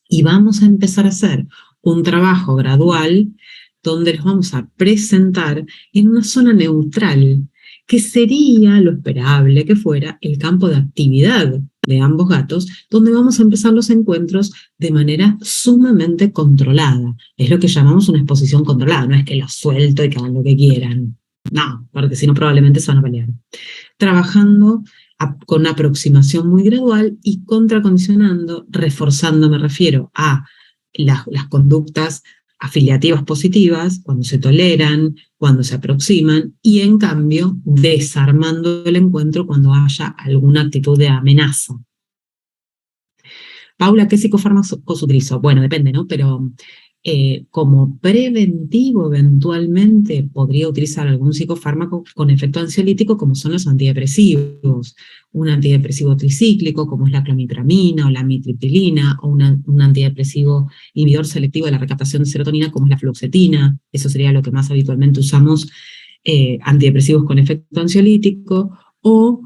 Y vamos a empezar a hacer un trabajo gradual donde los vamos a presentar en una zona neutral, que sería lo esperable que fuera el campo de actividad de ambos gatos, donde vamos a empezar los encuentros de manera sumamente controlada. Es lo que llamamos una exposición controlada, no es que los suelto y que hagan lo que quieran. No, porque si no probablemente se van a pelear. Trabajando con una aproximación muy gradual y contracondicionando, reforzando, me refiero a las conductas afiliativas positivas, cuando se toleran, cuando se aproximan, y en cambio desarmando el encuentro cuando haya alguna actitud de amenaza. Paula, ¿qué psicofármacos utilizo? Bueno, depende, ¿no? Pero como preventivo, eventualmente podría utilizar algún psicofármaco con efecto ansiolítico, como son los antidepresivos. Un antidepresivo tricíclico, como es la clomipramina o la amitriptilina, o un antidepresivo inhibidor selectivo de la recaptación de serotonina, como es la fluoxetina. Eso sería lo que más habitualmente usamos, antidepresivos con efecto ansiolítico, o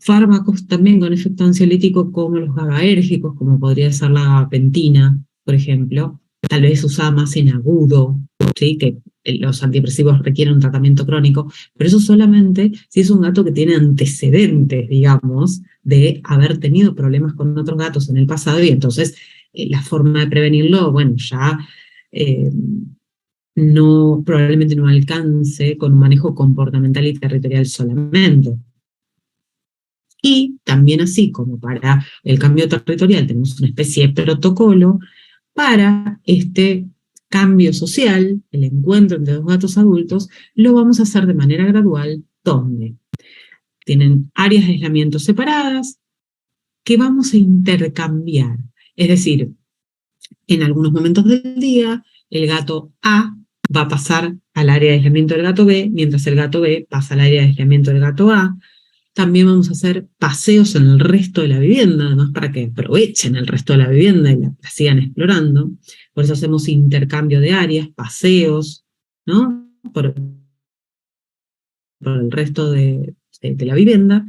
fármacos también con efecto ansiolítico como los GABAérgicos, como podría ser la gabapentina, por ejemplo, tal vez usada más en agudo, ¿sí? Que los antidepresivos requieren un tratamiento crónico, pero eso solamente si es un gato que tiene antecedentes, digamos, de haber tenido problemas con otros gatos en el pasado, y entonces la forma de prevenirlo, bueno, ya probablemente no alcance con un manejo comportamental y territorial solamente. Y también, así como para el cambio territorial tenemos una especie de protocolo, para este cambio social, el encuentro entre dos gatos adultos, lo vamos a hacer de manera gradual, donde tienen áreas de aislamiento separadas que vamos a intercambiar. Es decir, en algunos momentos del día, el gato A va a pasar al área de aislamiento del gato B, mientras el gato B pasa al área de aislamiento del gato A. También vamos a hacer paseos en el resto de la vivienda, además para que aprovechen el resto de la vivienda y la sigan explorando. Por eso hacemos intercambio de áreas, paseos, ¿no? Por el resto de la vivienda.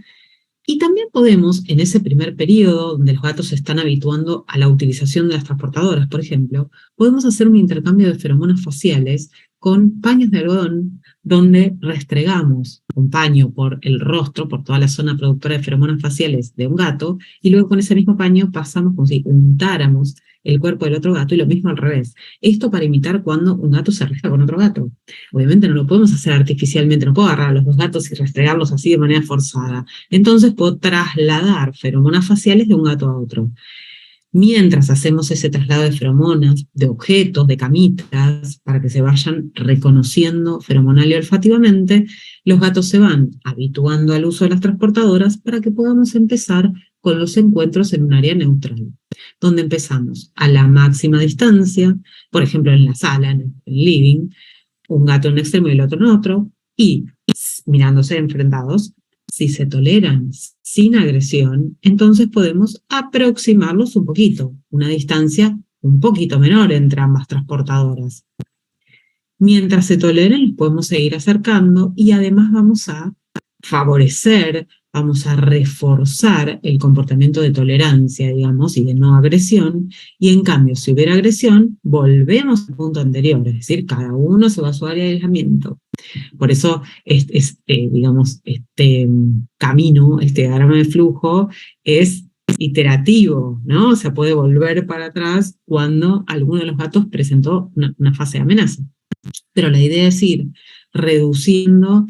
Y también podemos, en ese primer periodo, donde los gatos se están habituando a la utilización de las transportadoras, por ejemplo, podemos hacer un intercambio de feromonas faciales con paños de algodón donde restregamos un paño por el rostro, por toda la zona productora de feromonas faciales de un gato, y luego con ese mismo paño pasamos como si untáramos el cuerpo del otro gato y lo mismo al revés. Esto para imitar cuando un gato se resta con otro gato. Obviamente no lo podemos hacer artificialmente, no puedo agarrar a los dos gatos y restregarlos así de manera forzada. Entonces puedo trasladar feromonas faciales de un gato a otro. Mientras hacemos ese traslado de feromonas, de objetos, de camitas, para que se vayan reconociendo feromonal y olfativamente, los gatos se van habituando al uso de las transportadoras para que podamos empezar con los encuentros en un área neutral, donde empezamos a la máxima distancia, por ejemplo en la sala, en el living, un gato en un extremo y el otro en otro, y mirándose enfrentados, si se toleran sin agresión, entonces podemos aproximarlos un poquito, una distancia un poquito menor entre ambas transportadoras. Mientras se toleren, los podemos seguir acercando y además vamos a favorecer, vamos a reforzar el comportamiento de tolerancia, digamos, y de no agresión, y en cambio, si hubiera agresión, volvemos al punto anterior, es decir, cada uno se va a su área de aislamiento. Por eso, digamos, este camino, este diagrama de flujo es iterativo, ¿no? O sea, puede volver para atrás cuando alguno de los gatos presentó una fase de amenaza. Pero la idea es ir reduciendo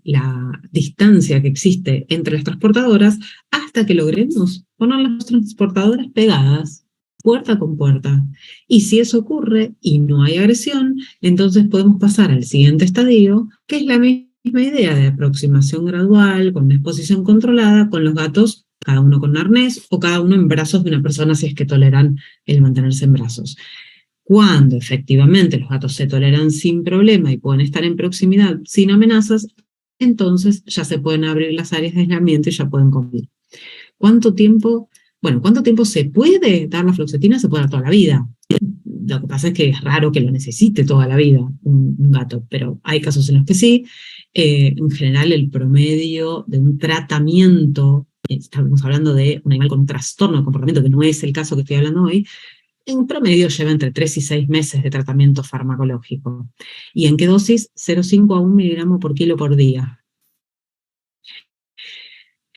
la distancia que existe entre las transportadoras hasta que logremos poner las transportadoras pegadas, puerta con puerta. Y si eso ocurre y no hay agresión, entonces podemos pasar al siguiente estadio, que es la misma idea de aproximación gradual, con una exposición controlada, con los gatos, cada uno con un arnés o cada uno en brazos de una persona si es que toleran el mantenerse en brazos. Cuando efectivamente los gatos se toleran sin problema y pueden estar en proximidad sin amenazas, entonces ya se pueden abrir las áreas de aislamiento y ya pueden convivir. ¿Cuánto tiempo? Bueno, ¿cuánto tiempo se puede dar la fluoxetina? Se puede dar toda la vida. Lo que pasa es que es raro que lo necesite toda la vida un gato, pero hay casos en los que sí. En general, el promedio de un tratamiento, estamos hablando de un animal con un trastorno de comportamiento, que no es el caso que estoy hablando hoy, en promedio lleva entre 3 y 6 meses de tratamiento farmacológico. ¿Y en qué dosis? 0,5 a 1 miligramo por kilo por día.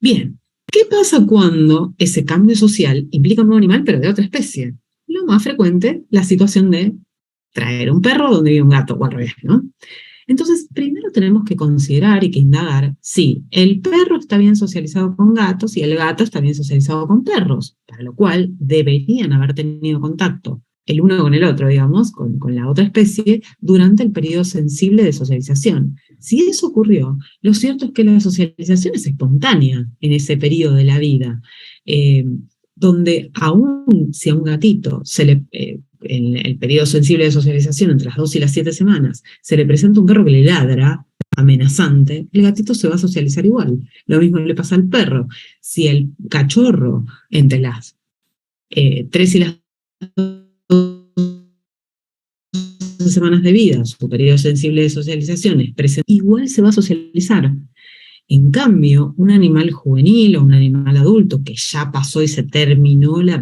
Bien, ¿qué pasa cuando ese cambio social implica un nuevo animal, pero de otra especie? Lo más frecuente, la situación de traer un perro donde vive un gato, o al revés, ¿no? Entonces, primero tenemos que considerar y que indagar si el perro está bien socializado con gatos y el gato está bien socializado con perros, para lo cual deberían haber tenido contacto el uno con el otro, digamos, con la otra especie, durante el periodo sensible de socialización. Si eso ocurrió, lo cierto es que la socialización es espontánea en ese periodo de la vida, eh, donde aún si a un gatito se le, en el periodo sensible de socialización, entre las 2 y las 7 semanas, se le presenta un perro que le ladra, amenazante, el gatito se va a socializar igual. Lo mismo le pasa al perro. Si el cachorro, entre las 3 y las 12 semanas de vida, su periodo sensible de socialización es presente, igual se va a socializar. En cambio, un animal juvenil o un animal adulto que ya pasó y se terminó la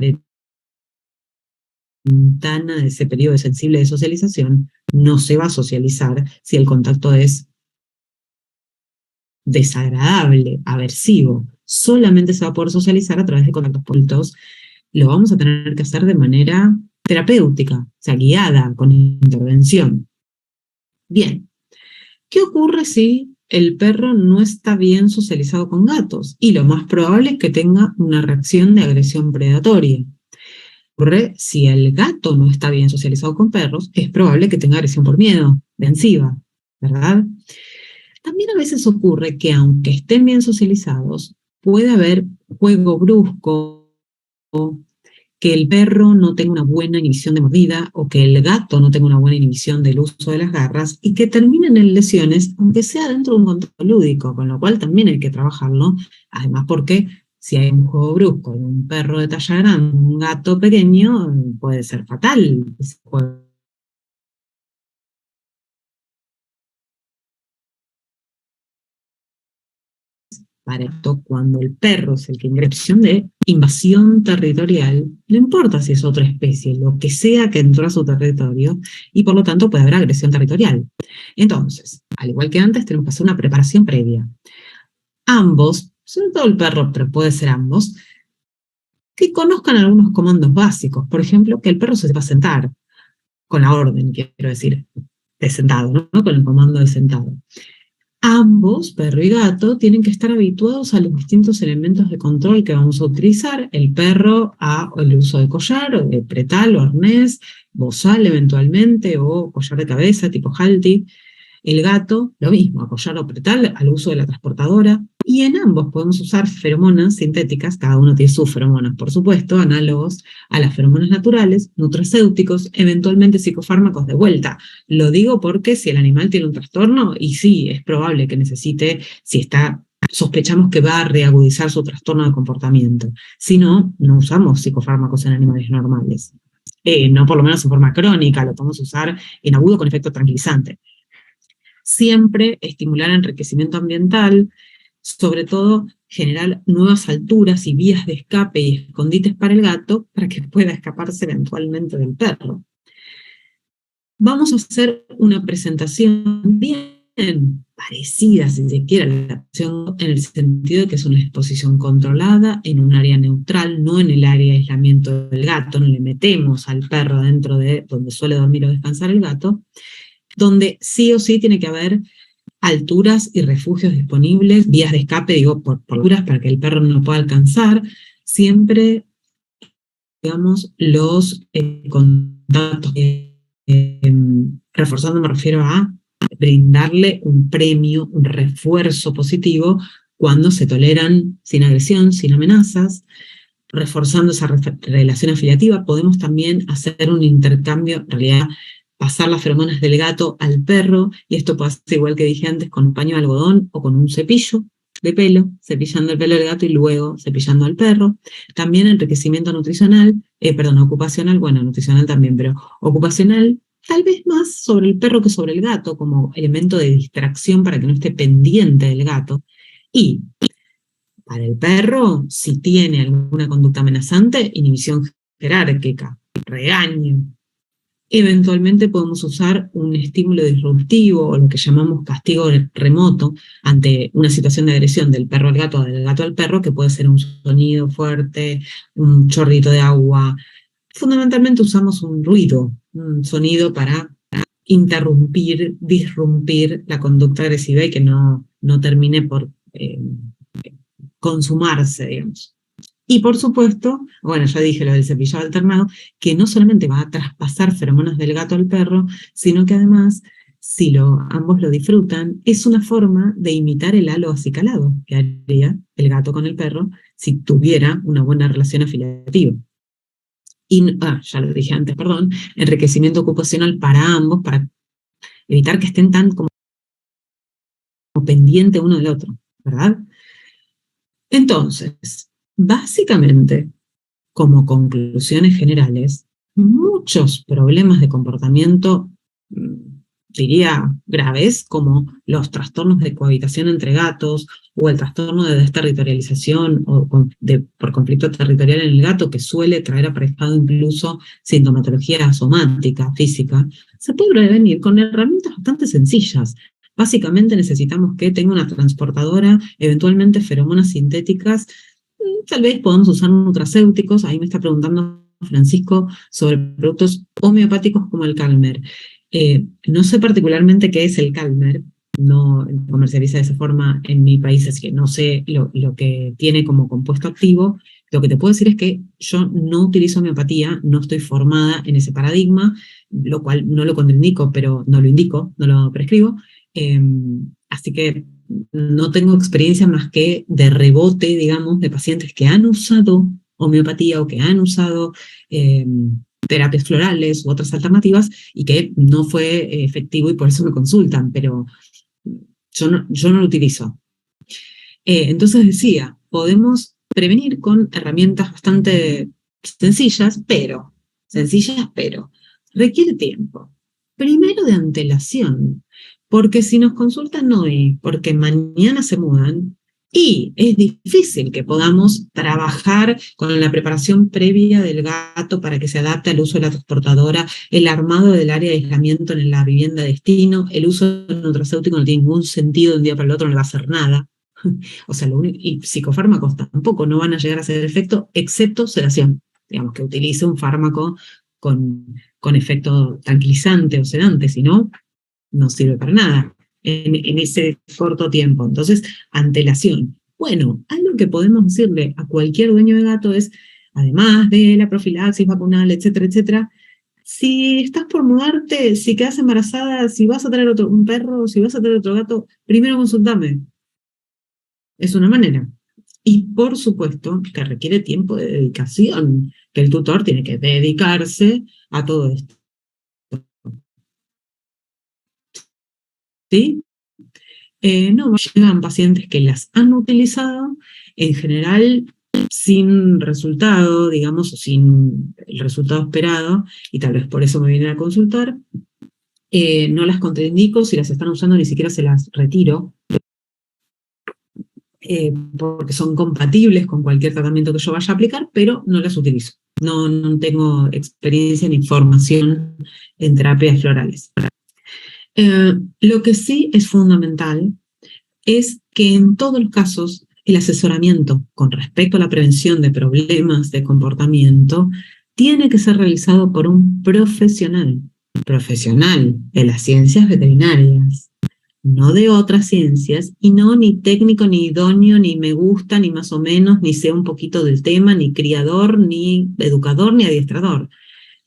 ventana de ese periodo sensible de socialización, no se va a socializar si el contacto es desagradable, aversivo. Solamente se va a poder socializar a través de contactos ocultos. Lo vamos a tener que hacer de manera terapéutica, o sea, guiada, con intervención. Bien, ¿qué ocurre si el perro no está bien socializado con gatos? Y lo más probable es que tenga una reacción de agresión predatoria. Ocurre si el gato no está bien socializado con perros, es probable que tenga agresión por miedo, defensiva, ¿verdad? También a veces ocurre que aunque estén bien socializados, puede haber juego brusco, que el perro no tenga una buena inhibición de mordida o que el gato no tenga una buena inhibición del uso de las garras y que terminen en lesiones, aunque sea dentro de un contexto lúdico, con lo cual también hay que trabajarlo, además porque si hay un juego brusco de un perro de talla grande, un gato pequeño, puede ser fatal ese juego. Para esto, cuando el perro es el que ingresa de invasión territorial, no importa si es otra especie, lo que sea que entró a su territorio, y por lo tanto puede haber agresión territorial. Entonces, al igual que antes, tenemos que hacer una preparación previa. Ambos, sobre todo el perro, pero puede ser ambos, que conozcan algunos comandos básicos. Por ejemplo, que el perro se sepa sentar, con la orden, quiero decir, de sentado, ¿no? Con el comando de sentado. Ambos, perro y gato, tienen que estar habituados a los distintos elementos de control que vamos a utilizar. El perro al uso de collar, o de pretal o arnés, bozal eventualmente, o collar de cabeza tipo halti. El gato, lo mismo, a collar o pretal, al uso de la transportadora. Y en ambos podemos usar feromonas sintéticas, cada uno tiene sus feromonas, por supuesto, análogos a las feromonas naturales, nutracéuticos, eventualmente psicofármacos de vuelta. Lo digo porque si el animal tiene un trastorno, y sí, es probable que necesite, sospechamos que va a reagudizar su trastorno de comportamiento. Si no, no usamos psicofármacos en animales normales. No por lo menos en forma crónica, lo podemos usar en agudo con efecto tranquilizante. Siempre estimular enriquecimiento ambiental, sobre todo generar nuevas alturas y vías de escape y escondites para el gato para que pueda escaparse eventualmente del perro. Vamos a hacer una presentación bien parecida, si se quiere, a la acción, en el sentido de que es una exposición controlada en un área neutral, no en el área de aislamiento del gato, no le metemos al perro dentro de donde suele dormir o descansar el gato, donde sí o sí tiene que haber alturas y refugios disponibles, vías de escape, digo, por alturas para que el perro no pueda alcanzar, siempre, digamos, los contactos, reforzando me refiero a brindarle un premio, un refuerzo positivo cuando se toleran sin agresión, sin amenazas, reforzando esa relación afiliativa. Podemos también hacer un intercambio, en realidad, pasar las feromonas del gato al perro, y esto pasa igual que dije antes, con un paño de algodón o con un cepillo de pelo, cepillando el pelo del gato y luego cepillando al perro. También enriquecimiento nutricional, ocupacional, bueno, nutricional también, pero ocupacional, tal vez más sobre el perro que sobre el gato, como elemento de distracción para que no esté pendiente del gato. Y para el perro, si tiene alguna conducta amenazante, inhibición jerárquica, regaño. Eventualmente podemos usar un estímulo disruptivo o lo que llamamos castigo remoto ante una situación de agresión del perro al gato o del gato al perro, que puede ser un sonido fuerte, un chorrito de agua. Fundamentalmente usamos un ruido, un sonido para interrumpir, disrumpir la conducta agresiva y que no termine por consumarse, digamos. Y por supuesto, bueno, ya dije lo del cepillado alternado, que no solamente va a traspasar feromonas del gato al perro, sino que además, si ambos lo disfrutan, es una forma de imitar el halo acicalado que haría el gato con el perro si tuviera una buena relación afiliativa. Y, ya lo dije antes, perdón, enriquecimiento ocupacional para ambos, para evitar que estén tan como pendiente uno del otro, ¿verdad? Entonces, básicamente, como conclusiones generales, muchos problemas de comportamiento, diría graves, como los trastornos de cohabitación entre gatos o el trastorno de desterritorialización o por conflicto territorial en el gato, que suele traer aparejado incluso sintomatología somática, física, se puede prevenir con herramientas bastante sencillas. Básicamente necesitamos que tenga una transportadora, eventualmente feromonas sintéticas. Tal vez podamos usar nutracéuticos. Ahí me está preguntando Francisco sobre productos homeopáticos como el Calmer. No sé particularmente qué es el Calmer, no comercializa de esa forma en mi país, así que no sé lo que tiene como compuesto activo. Lo que te puedo decir es que yo no utilizo homeopatía, no estoy formada en ese paradigma, lo cual no lo contraindico, pero no lo indico, no lo prescribo. Así que no tengo experiencia más que de rebote, digamos, de pacientes que han usado homeopatía o que han usado terapias florales u otras alternativas y que no fue efectivo y por eso me consultan, pero yo no lo utilizo. Entonces decía, podemos prevenir con herramientas bastante sencillas, pero requiere tiempo. Primero de antelación, porque si nos consultan hoy, porque mañana se mudan, Y es difícil que podamos trabajar con la preparación previa del gato para que se adapte al uso de la transportadora, el armado del área de aislamiento en la vivienda de destino, el uso de nutracéutico no tiene ningún sentido de un día para el otro, no le va a hacer nada. O sea, y psicofármacos tampoco no van a llegar a hacer efecto, excepto sedación. Digamos, que utilice un fármaco con efecto tranquilizante o sedante, si no, no sirve para nada en ese corto tiempo. Entonces, antelación. Bueno, algo que podemos decirle a cualquier dueño de gato es, además de la profilaxis vacunal, etcétera, etcétera, si estás por mudarte, si quedas embarazada, si vas a traer un perro, si vas a traer otro gato, primero consultame. Es una manera. Y por supuesto que requiere tiempo de dedicación, que el tutor tiene que dedicarse a todo esto. ¿Sí? No, llegan pacientes que las han utilizado, en general sin resultado, digamos, o sin el resultado esperado, y tal vez por eso me vienen a consultar. No las contraindico, si las están usando ni siquiera se las retiro, porque son compatibles con cualquier tratamiento que yo vaya a aplicar, pero no las utilizo. No tengo experiencia ni formación en terapias florales. Lo que sí es fundamental es que en todos los casos el asesoramiento con respecto a la prevención de problemas de comportamiento tiene que ser realizado por un profesional de las ciencias veterinarias, no de otras ciencias, y no ni técnico, ni idóneo, ni me gusta, ni más o menos, ni sé un poquito del tema, ni criador, ni educador, ni adiestrador.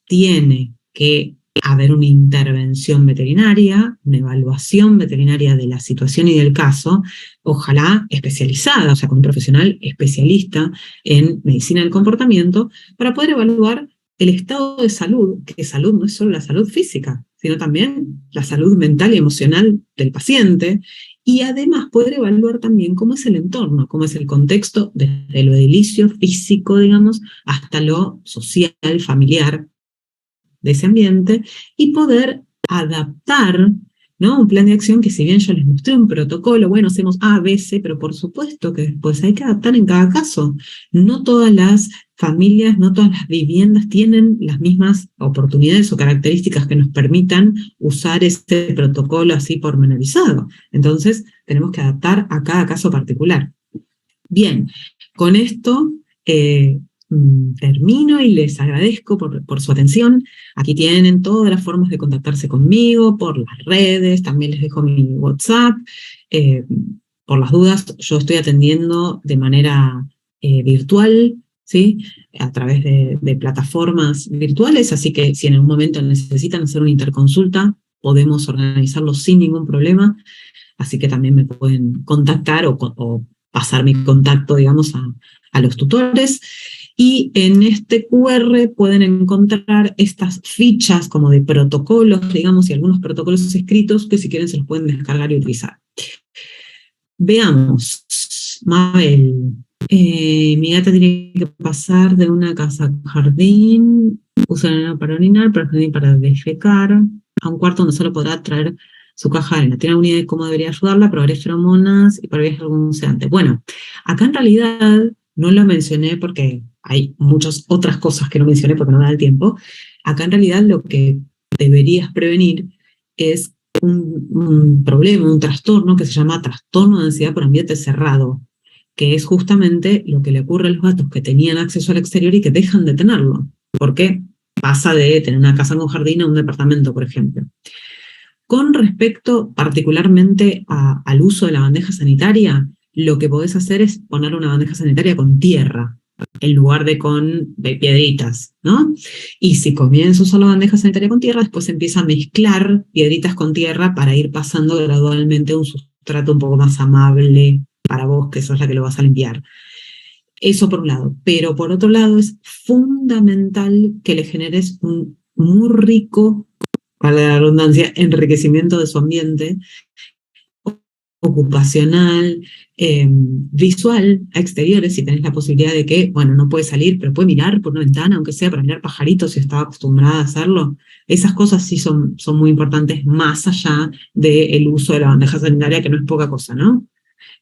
Tiene que haber una intervención veterinaria, una evaluación veterinaria de la situación y del caso, ojalá especializada, o sea, con un profesional especialista en medicina del comportamiento, para poder evaluar el estado de salud, que salud no es solo la salud física, sino también la salud mental y emocional del paciente, y además poder evaluar también cómo es el entorno, cómo es el contexto, desde lo edilicio, físico, digamos, hasta lo social, familiar, de ese ambiente, y poder adaptar, ¿no? Un plan de acción que, si bien yo les mostré un protocolo, bueno, hacemos A, B, C, pero por supuesto que después hay que adaptar en cada caso. No todas las familias, no todas las viviendas tienen las mismas oportunidades o características que nos permitan usar este protocolo así pormenorizado. Entonces, tenemos que adaptar a cada caso particular. Bien, con esto termino y les agradezco por su atención. Aquí tienen todas las formas de contactarse conmigo, por las redes, también les dejo mi WhatsApp. Por las dudas, yo estoy atendiendo de manera virtual, ¿sí? A través de plataformas virtuales, así que si en algún momento necesitan hacer una interconsulta, podemos organizarlo sin ningún problema, así que también me pueden contactar o pasar mi contacto, digamos, a los tutores. Y en este QR pueden encontrar estas fichas como de protocolos, digamos, y algunos protocolos escritos que si quieren se los pueden descargar y utilizar. Veamos, Mabel. Mi gata tiene que pasar de una casa a jardín, usa la para orinar, pero el jardín para defecar, a un cuarto donde solo podrá traer su caja de arena. ¿Tiene alguna idea de cómo debería ayudarla? Probaré feromonas y probaré algún sedante. Bueno, acá en realidad no lo mencioné porque hay muchas otras cosas que no mencioné porque no me da el tiempo. Acá en realidad lo que deberías prevenir es un problema, un trastorno que se llama trastorno de ansiedad por ambiente cerrado, que es justamente lo que le ocurre a los gatos que tenían acceso al exterior y que dejan de tenerlo. ¿Por qué? Pasa de tener una casa con jardín a un departamento, por ejemplo. Con respecto particularmente al uso de la bandeja sanitaria, lo que podés hacer es poner una bandeja sanitaria con tierra, en lugar de con piedritas, ¿no? Y si comienza a usar la bandeja sanitaria con tierra, después empieza a mezclar piedritas con tierra para ir pasando gradualmente a un sustrato un poco más amable para vos, que sos la que lo vas a limpiar. Eso por un lado. Pero por otro lado es fundamental que le generes un muy rico, para la redundancia, enriquecimiento de su ambiente, ocupacional, visual, a exteriores, si tenés la posibilidad de que, bueno, no puede salir, pero puede mirar por una ventana, aunque sea para mirar pajaritos, si estaba acostumbrada a hacerlo. Esas cosas sí son muy importantes, más allá del uso de la bandeja sanitaria, que no es poca cosa, ¿no?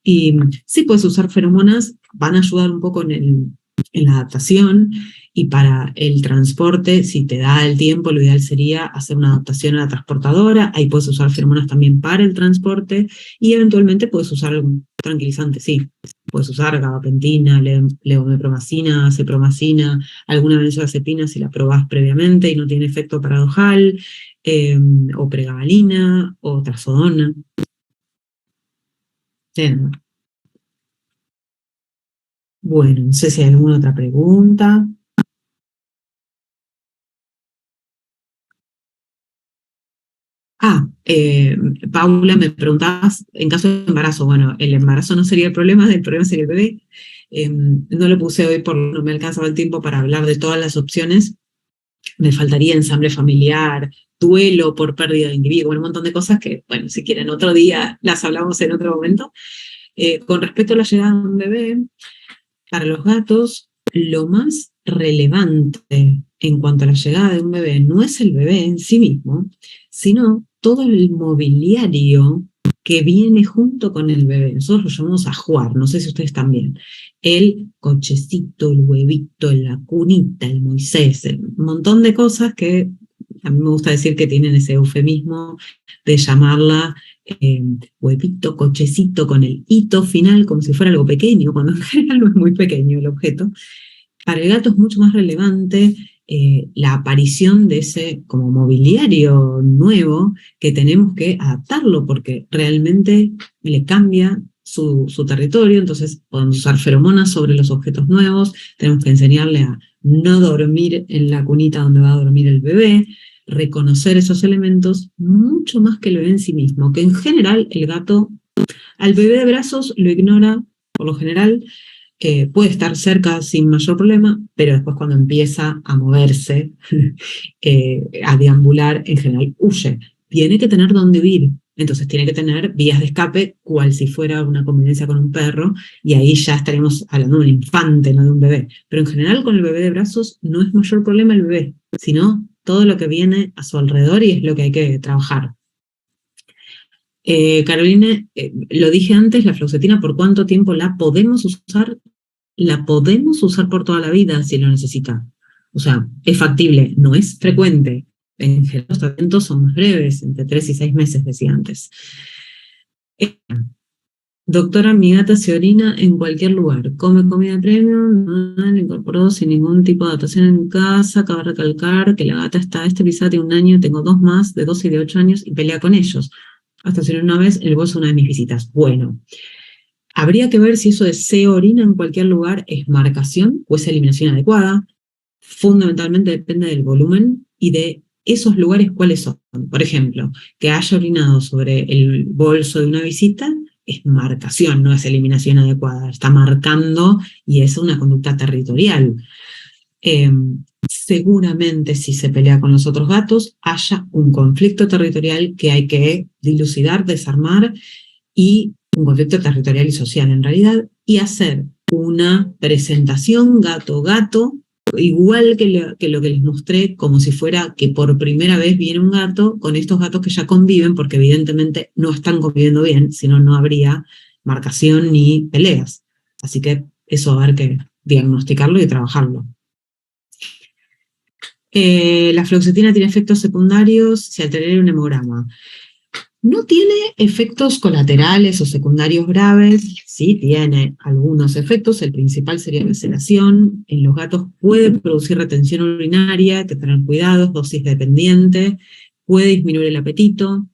Y sí puedes usar feromonas, van a ayudar un poco en la adaptación, y para el transporte, si te da el tiempo, lo ideal sería hacer una adaptación a la transportadora. Ahí puedes usar feromonas también para el transporte, y eventualmente puedes usar algún tranquilizante, sí. Puedes usar gabapentina, levomepromacina, cepromacina, alguna benzodiazepina si la probás previamente y no tiene efecto paradojal, o pregabalina, o trazodona. Bien. Bueno, no sé si hay alguna otra pregunta. Paula, me preguntabas en caso de embarazo. Bueno, el embarazo no sería el problema sería el bebé. No lo puse hoy porque no me alcanzaba el tiempo para hablar de todas las opciones. Me faltaría ensamble familiar, duelo por pérdida de individuo, un montón de cosas que, bueno, si quieren otro día las hablamos en otro momento. Con respecto a la llegada de un bebé, para los gatos, lo más relevante en cuanto a la llegada de un bebé no es el bebé en sí mismo, sino todo el mobiliario que viene junto con el bebé. Nosotros lo llamamos ajuar, no sé si ustedes también. El cochecito, el huevito, la cunita, el Moisés, un montón de cosas que a mí me gusta decir que tienen ese eufemismo de llamarla eh, huevito, cochecito, con el hito final, como si fuera algo pequeño, cuando en general no es muy pequeño el objeto. Para el gato es mucho más relevante la aparición de ese como mobiliario nuevo, que tenemos que adaptarlo porque realmente le cambia su territorio. Entonces podemos usar feromonas sobre los objetos nuevos, tenemos que enseñarle a no dormir en la cunita donde va a dormir el bebé, reconocer esos elementos mucho más que el bebé en sí mismo, que en general el gato al bebé de brazos lo ignora por lo general. Puede estar cerca sin mayor problema, pero después cuando empieza a moverse, a deambular, en general huye. Tiene que tener dónde huir, entonces tiene que tener vías de escape, cual si fuera una convivencia con un perro, y ahí ya estaríamos hablando de un infante, no de un bebé. Pero en general con el bebé de brazos no es mayor problema el bebé, sino todo lo que viene a su alrededor, y es lo que hay que trabajar. Caroline, lo dije antes, la fluoxetina, ¿por cuánto tiempo la podemos usar? La podemos usar por toda la vida si lo necesita. O sea, es factible, no es frecuente. En general los tratamientos son más breves, entre 3 y 6 meses, decía antes. Doctora, mi gata se orina en cualquier lugar. Come comida premium, no la incorporó sin ningún tipo de adaptación en casa. Cabe recalcar que la gata está esterilizada, tiene 1 año, tengo 2 más, de 12 y de 8 años, y pelea con ellos. Hasta se una vez el bolso de una de mis visitas. Bueno, habría que ver si eso de se orina en cualquier lugar es marcación o es eliminación adecuada. Fundamentalmente depende del volumen y de esos lugares cuáles son. Por ejemplo, que haya orinado sobre el bolso de una visita es marcación, no es eliminación adecuada. Está marcando y es una conducta territorial. Seguramente si se pelea con los otros gatos haya un conflicto territorial que hay que dilucidar, desarmar, y un conflicto territorial y social en realidad, y hacer una presentación gato-gato, igual que lo que les mostré, como si fuera que por primera vez viene un gato con estos gatos que ya conviven, porque evidentemente no están conviviendo bien, si no, no habría marcación ni peleas. Así que eso va a haber que diagnosticarlo y trabajarlo. La fluoxetina tiene efectos secundarios si altera un hemograma. No tiene efectos colaterales o secundarios graves, sí tiene algunos efectos. El principal sería la sedación. En los gatos puede producir retención urinaria, hay que tener cuidado, es dosis dependiente, puede disminuir el apetito.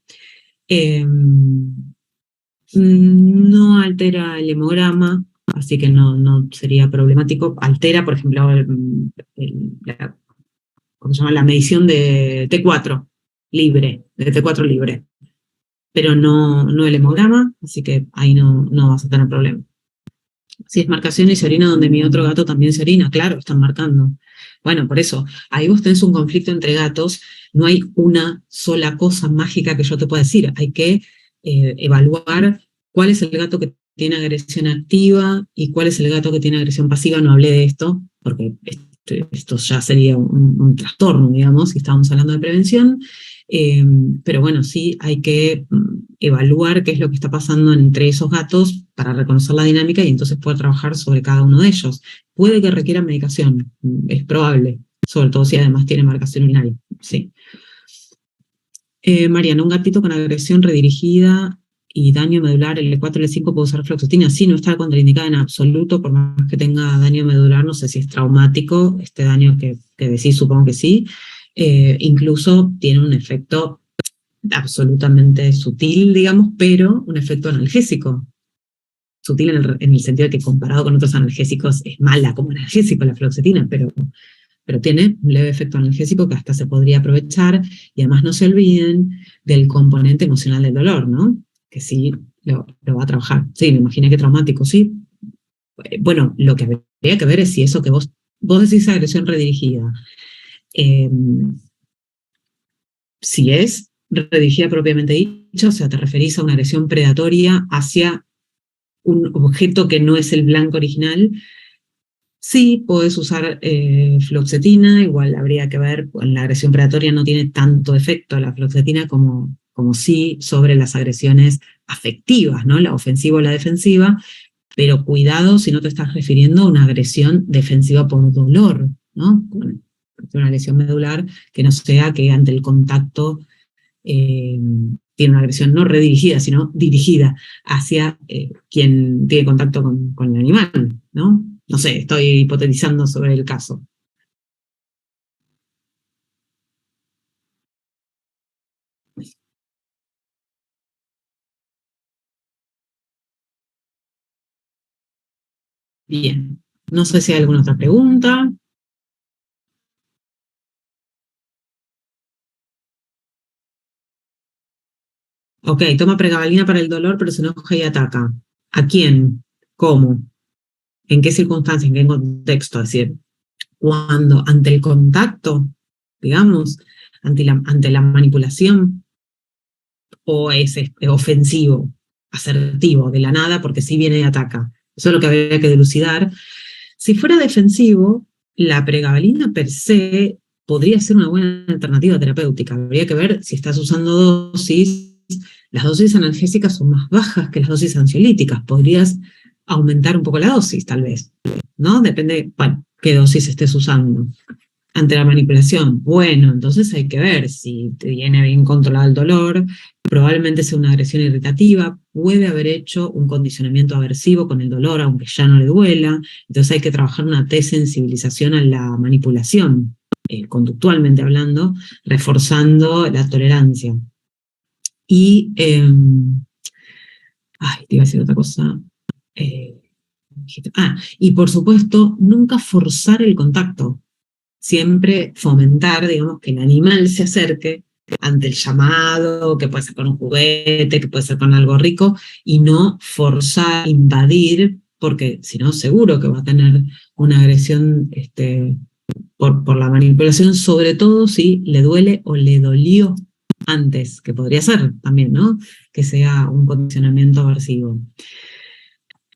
No altera el hemograma, así que no sería problemático. Altera, por ejemplo, ¿cómo se llama? La medición de T4 libre, de T4 libre, pero no el hemograma, así que ahí no vas a tener problema. Si es marcación y se orina donde mi otro gato también se orina, claro, están marcando. Bueno, por eso, ahí vos tenés un conflicto entre gatos, no hay una sola cosa mágica que yo te pueda decir, hay que evaluar cuál es el gato que tiene agresión activa y cuál es el gato que tiene agresión pasiva. No hablé de esto, porque esto ya sería un trastorno, digamos, si estábamos hablando de prevención. Pero bueno, sí hay que evaluar qué es lo que está pasando entre esos gatos para reconocer la dinámica y entonces poder trabajar sobre cada uno de ellos. Puede que requiera medicación, es probable, sobre todo si además tiene marcación urinaria, sí. Mariana, un gatito con agresión redirigida y daño medular, el L4, L5 puede usar fluoxetina. Sí, no está contraindicada en absoluto, por más que tenga daño medular, no sé si es traumático, este daño que decís, supongo que sí. Incluso tiene un efecto absolutamente sutil, digamos, pero un efecto analgésico. Sutil en el sentido de que comparado con otros analgésicos es mala como analgésico la fluoxetina, pero tiene un leve efecto analgésico que hasta se podría aprovechar, y además no se olviden del componente emocional del dolor, ¿no? Que sí lo va a trabajar. Sí, me imaginé que traumático, sí. Bueno, lo que habría que ver es si eso que vos decís agresión redirigida, eh, si es redirigida propiamente dicho, o sea, te referís a una agresión predatoria hacia un objeto que no es el blanco original. Sí, puedes usar fluoxetina, igual habría que ver, en la agresión predatoria no tiene tanto efecto la fluoxetina como sí sobre las agresiones afectivas, ¿no? La ofensiva o la defensiva, pero cuidado si no te estás refiriendo a una agresión defensiva por dolor, ¿no? Una lesión medular que no sea que ante el contacto eh, tiene una agresión no redirigida, sino dirigida hacia quien tiene contacto con el animal, ¿no? No sé, estoy hipotetizando sobre el caso. Bien. No sé si hay alguna otra pregunta. Ok, toma pregabalina para el dolor, pero se enoja y ataca. ¿A quién? ¿Cómo? ¿En qué circunstancia? ¿En qué contexto? Es decir, cuando ante el contacto, digamos, ante la manipulación, o es ofensivo, asertivo, de la nada, porque sí viene y ataca. Eso es lo que habría que dilucidar. Si fuera defensivo, la pregabalina per se podría ser una buena alternativa terapéutica. Habría que ver si estás usando dosis. Las dosis analgésicas son más bajas que las dosis ansiolíticas. Podrías aumentar un poco la dosis, tal vez, ¿no? Depende, bueno, qué dosis estés usando. Ante la manipulación, bueno, entonces hay que ver si te viene bien controlado el dolor, probablemente sea una agresión irritativa, puede haber hecho un condicionamiento aversivo con el dolor, aunque ya no le duela, entonces hay que trabajar una desensibilización a la manipulación, conductualmente hablando, reforzando la tolerancia. Y, te iba a decir otra cosa. Eh, y por supuesto, nunca forzar el contacto, siempre fomentar, digamos, que el animal se acerque ante el llamado, que puede ser con un juguete, que puede ser con algo rico, y no forzar, invadir, porque si no, seguro que va a tener una agresión por la manipulación, sobre todo si le duele o le dolió antes, que podría ser también, ¿no? Que sea un condicionamiento aversivo.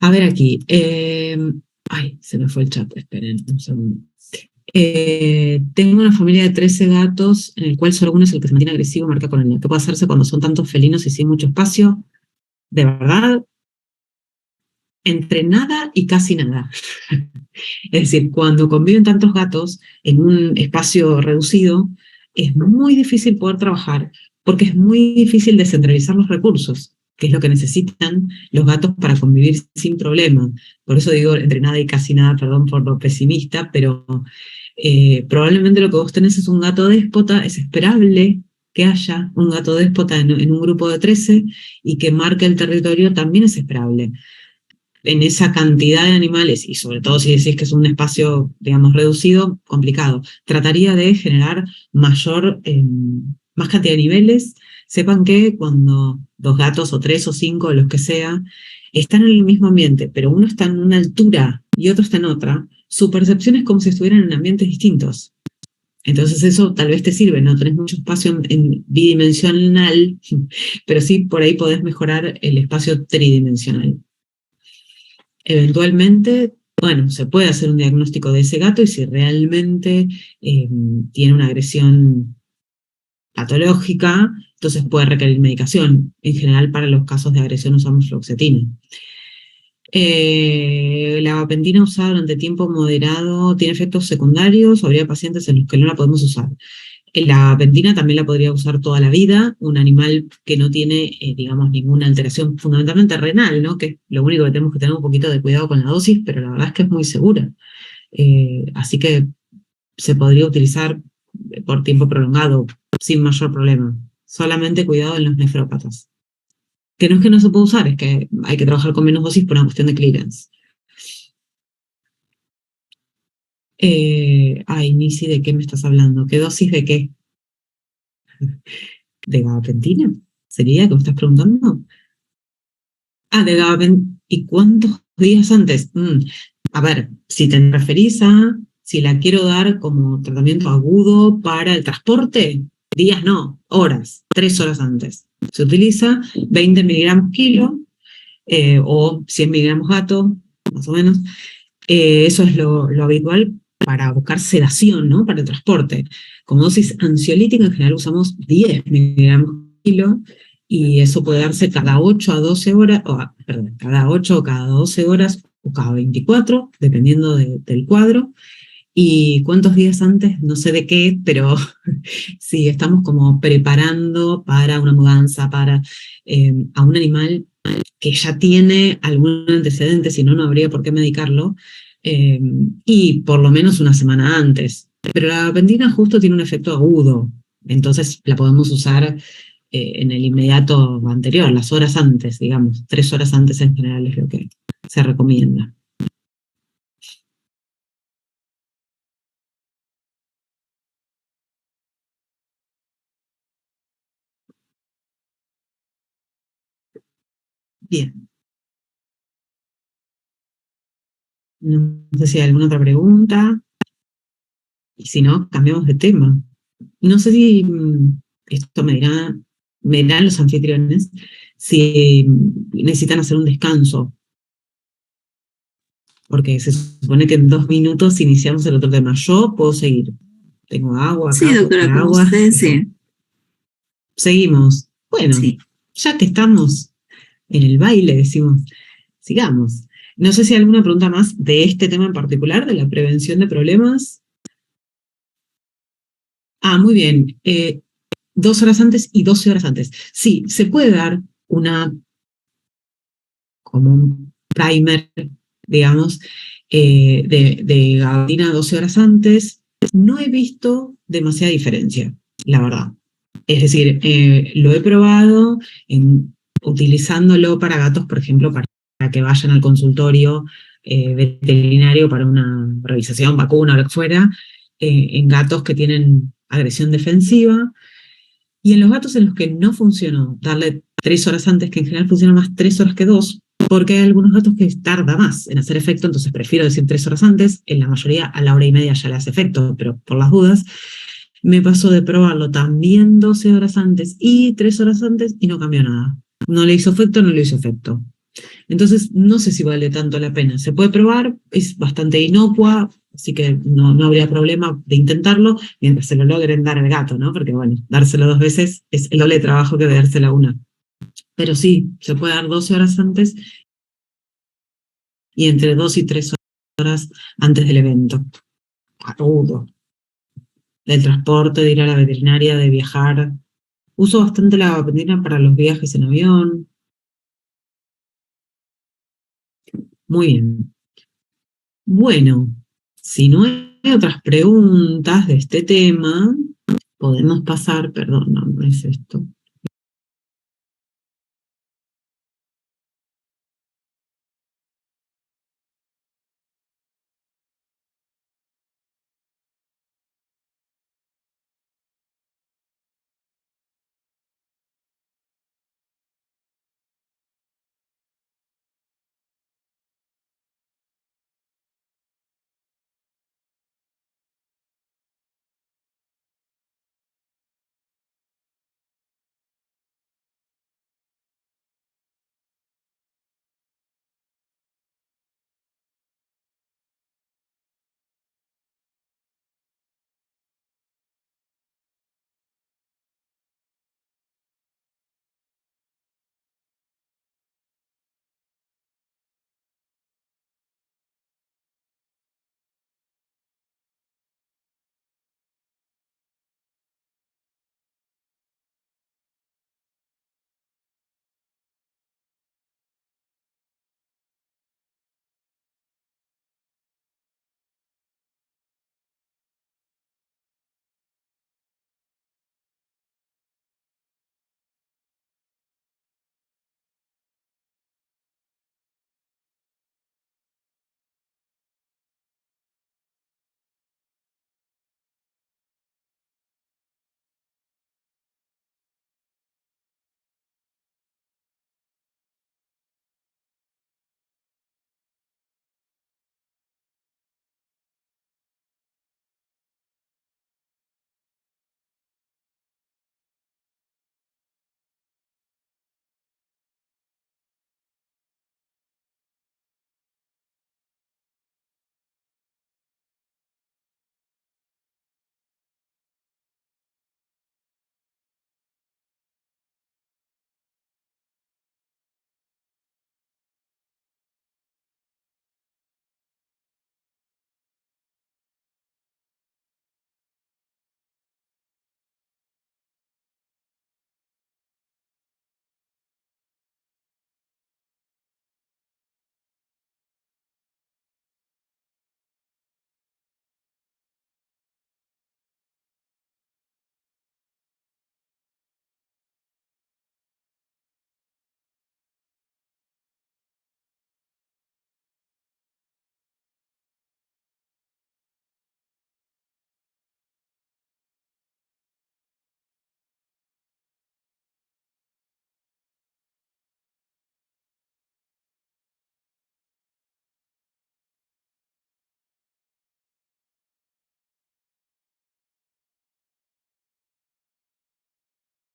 A ver aquí. Se me fue el chat, esperen un segundo. Tengo una familia de 13 gatos, en el cual solo uno es el que se mantiene agresivo, marca con el niño. ¿Qué puede hacerse cuando son tantos felinos y sin mucho espacio? De verdad, entre nada y casi nada. Es decir, cuando conviven tantos gatos en un espacio reducido, es muy difícil poder trabajar, porque es muy difícil descentralizar los recursos, que es lo que necesitan los gatos para convivir sin problema. Por eso digo entre nada y casi nada, perdón por lo pesimista, pero probablemente lo que vos tenés es un gato déspota. Es esperable que haya un gato déspota en un grupo de 13 y que marque el territorio, también es esperable. En esa cantidad de animales, y sobre todo si decís que es un espacio, digamos, reducido, complicado. Trataría de generar más cantidad de niveles. Sepan que cuando dos gatos o tres o cinco, los que sea, están en el mismo ambiente, pero uno está en una altura y otro está en otra, su percepción es como si estuvieran en ambientes distintos. Entonces eso tal vez te sirve, no tenés mucho espacio en bidimensional, pero sí por ahí podés mejorar el espacio tridimensional. Eventualmente, bueno, se puede hacer un diagnóstico de ese gato y si realmente tiene una agresión patológica, entonces puede requerir medicación. En general, para los casos de agresión usamos fluoxetina. La gabapentina usada durante tiempo moderado tiene efectos secundarios, o habría pacientes en los que no la podemos usar. La gabapentina también la podría usar toda la vida, un animal que no tiene, digamos, ninguna alteración fundamentalmente renal, ¿no? Que lo único que tenemos que tener un poquito de cuidado con la dosis, pero la verdad es que es muy segura. Así que se podría utilizar por tiempo prolongado, sin mayor problema. Solamente cuidado en los nefrópatas. Que no es que no se pueda usar, es que hay que trabajar con menos dosis por una cuestión de clearance. Nisi, ¿de qué me estás hablando? ¿Qué dosis de qué? ¿De gabapentina? ¿Sería que me estás preguntando? De gabapentina. ¿Y cuántos días antes? A ver, si te referís a si la quiero dar como tratamiento agudo para el transporte, días no, horas, 3 horas antes. Se utiliza 20 miligramos kilo o 100 miligramos gato, más o menos. Eso es lo habitual para buscar sedación, ¿no? Para el transporte. Como dosis ansiolítica, en general usamos 10 miligramos por kilo, y eso puede darse cada 8 a 12 horas, perdón, cada 8 o cada 12 horas, o cada 24, dependiendo del cuadro. ¿Y cuántos días antes? No sé de qué, pero sí, estamos como preparando para una mudanza, para a un animal que ya tiene algún antecedente, si no, no habría por qué medicarlo, y por lo menos una semana antes. Pero la gabapentina justo tiene un efecto agudo, entonces la podemos usar en el inmediato anterior, las horas antes, digamos, 3 horas antes en general es lo que se recomienda. Bien, no sé si hay alguna otra pregunta, y si no, cambiamos de tema. No sé si esto me dirán los anfitriones, si necesitan hacer un descanso, porque se supone que en 2 minutos iniciamos el otro tema. Yo puedo seguir. Tengo agua Sí, acá, puedo doctora, tomar como agua. usted desee. Seguimos. Bueno, Sí. ya que estamos en el baile, decimos, sigamos. No sé si hay alguna pregunta más de este tema en particular, de la prevención de problemas. Muy bien. 2 horas antes y 12 horas antes. Sí, se puede dar como un primer, digamos, de gabapentina 12 horas antes. No he visto demasiada diferencia, la verdad. Es decir, lo he probado utilizándolo para gatos, por ejemplo, para que vayan al consultorio veterinario para una revisación, vacuna o lo que fuera, en gatos que tienen agresión defensiva. Y en los gatos en los que no funcionó darle 3 horas antes, que en general funciona más 3 horas que 2, porque hay algunos gatos que tarda más en hacer efecto, entonces prefiero decir 3 horas antes. En la mayoría a la hora y media ya le hace efecto, pero por las dudas, me pasó de probarlo también 12 horas antes y 3 horas antes y no cambió nada. No le hizo efecto, no le hizo efecto. Entonces, no sé si vale tanto la pena. Se puede probar, es bastante inocua, así que no habría problema de intentarlo mientras se lo logren dar al gato, ¿no? Porque, bueno, dárselo 2 veces es el doble de trabajo que de dársela una. Pero sí, se puede dar 12 horas antes y entre 2 y 3 horas antes del evento. Agudo. Del transporte, de ir a la veterinaria, de viajar. Uso bastante la gabapentina para los viajes en avión. Muy bien. Bueno, si no hay otras preguntas de este tema, podemos pasar, perdón, no es esto.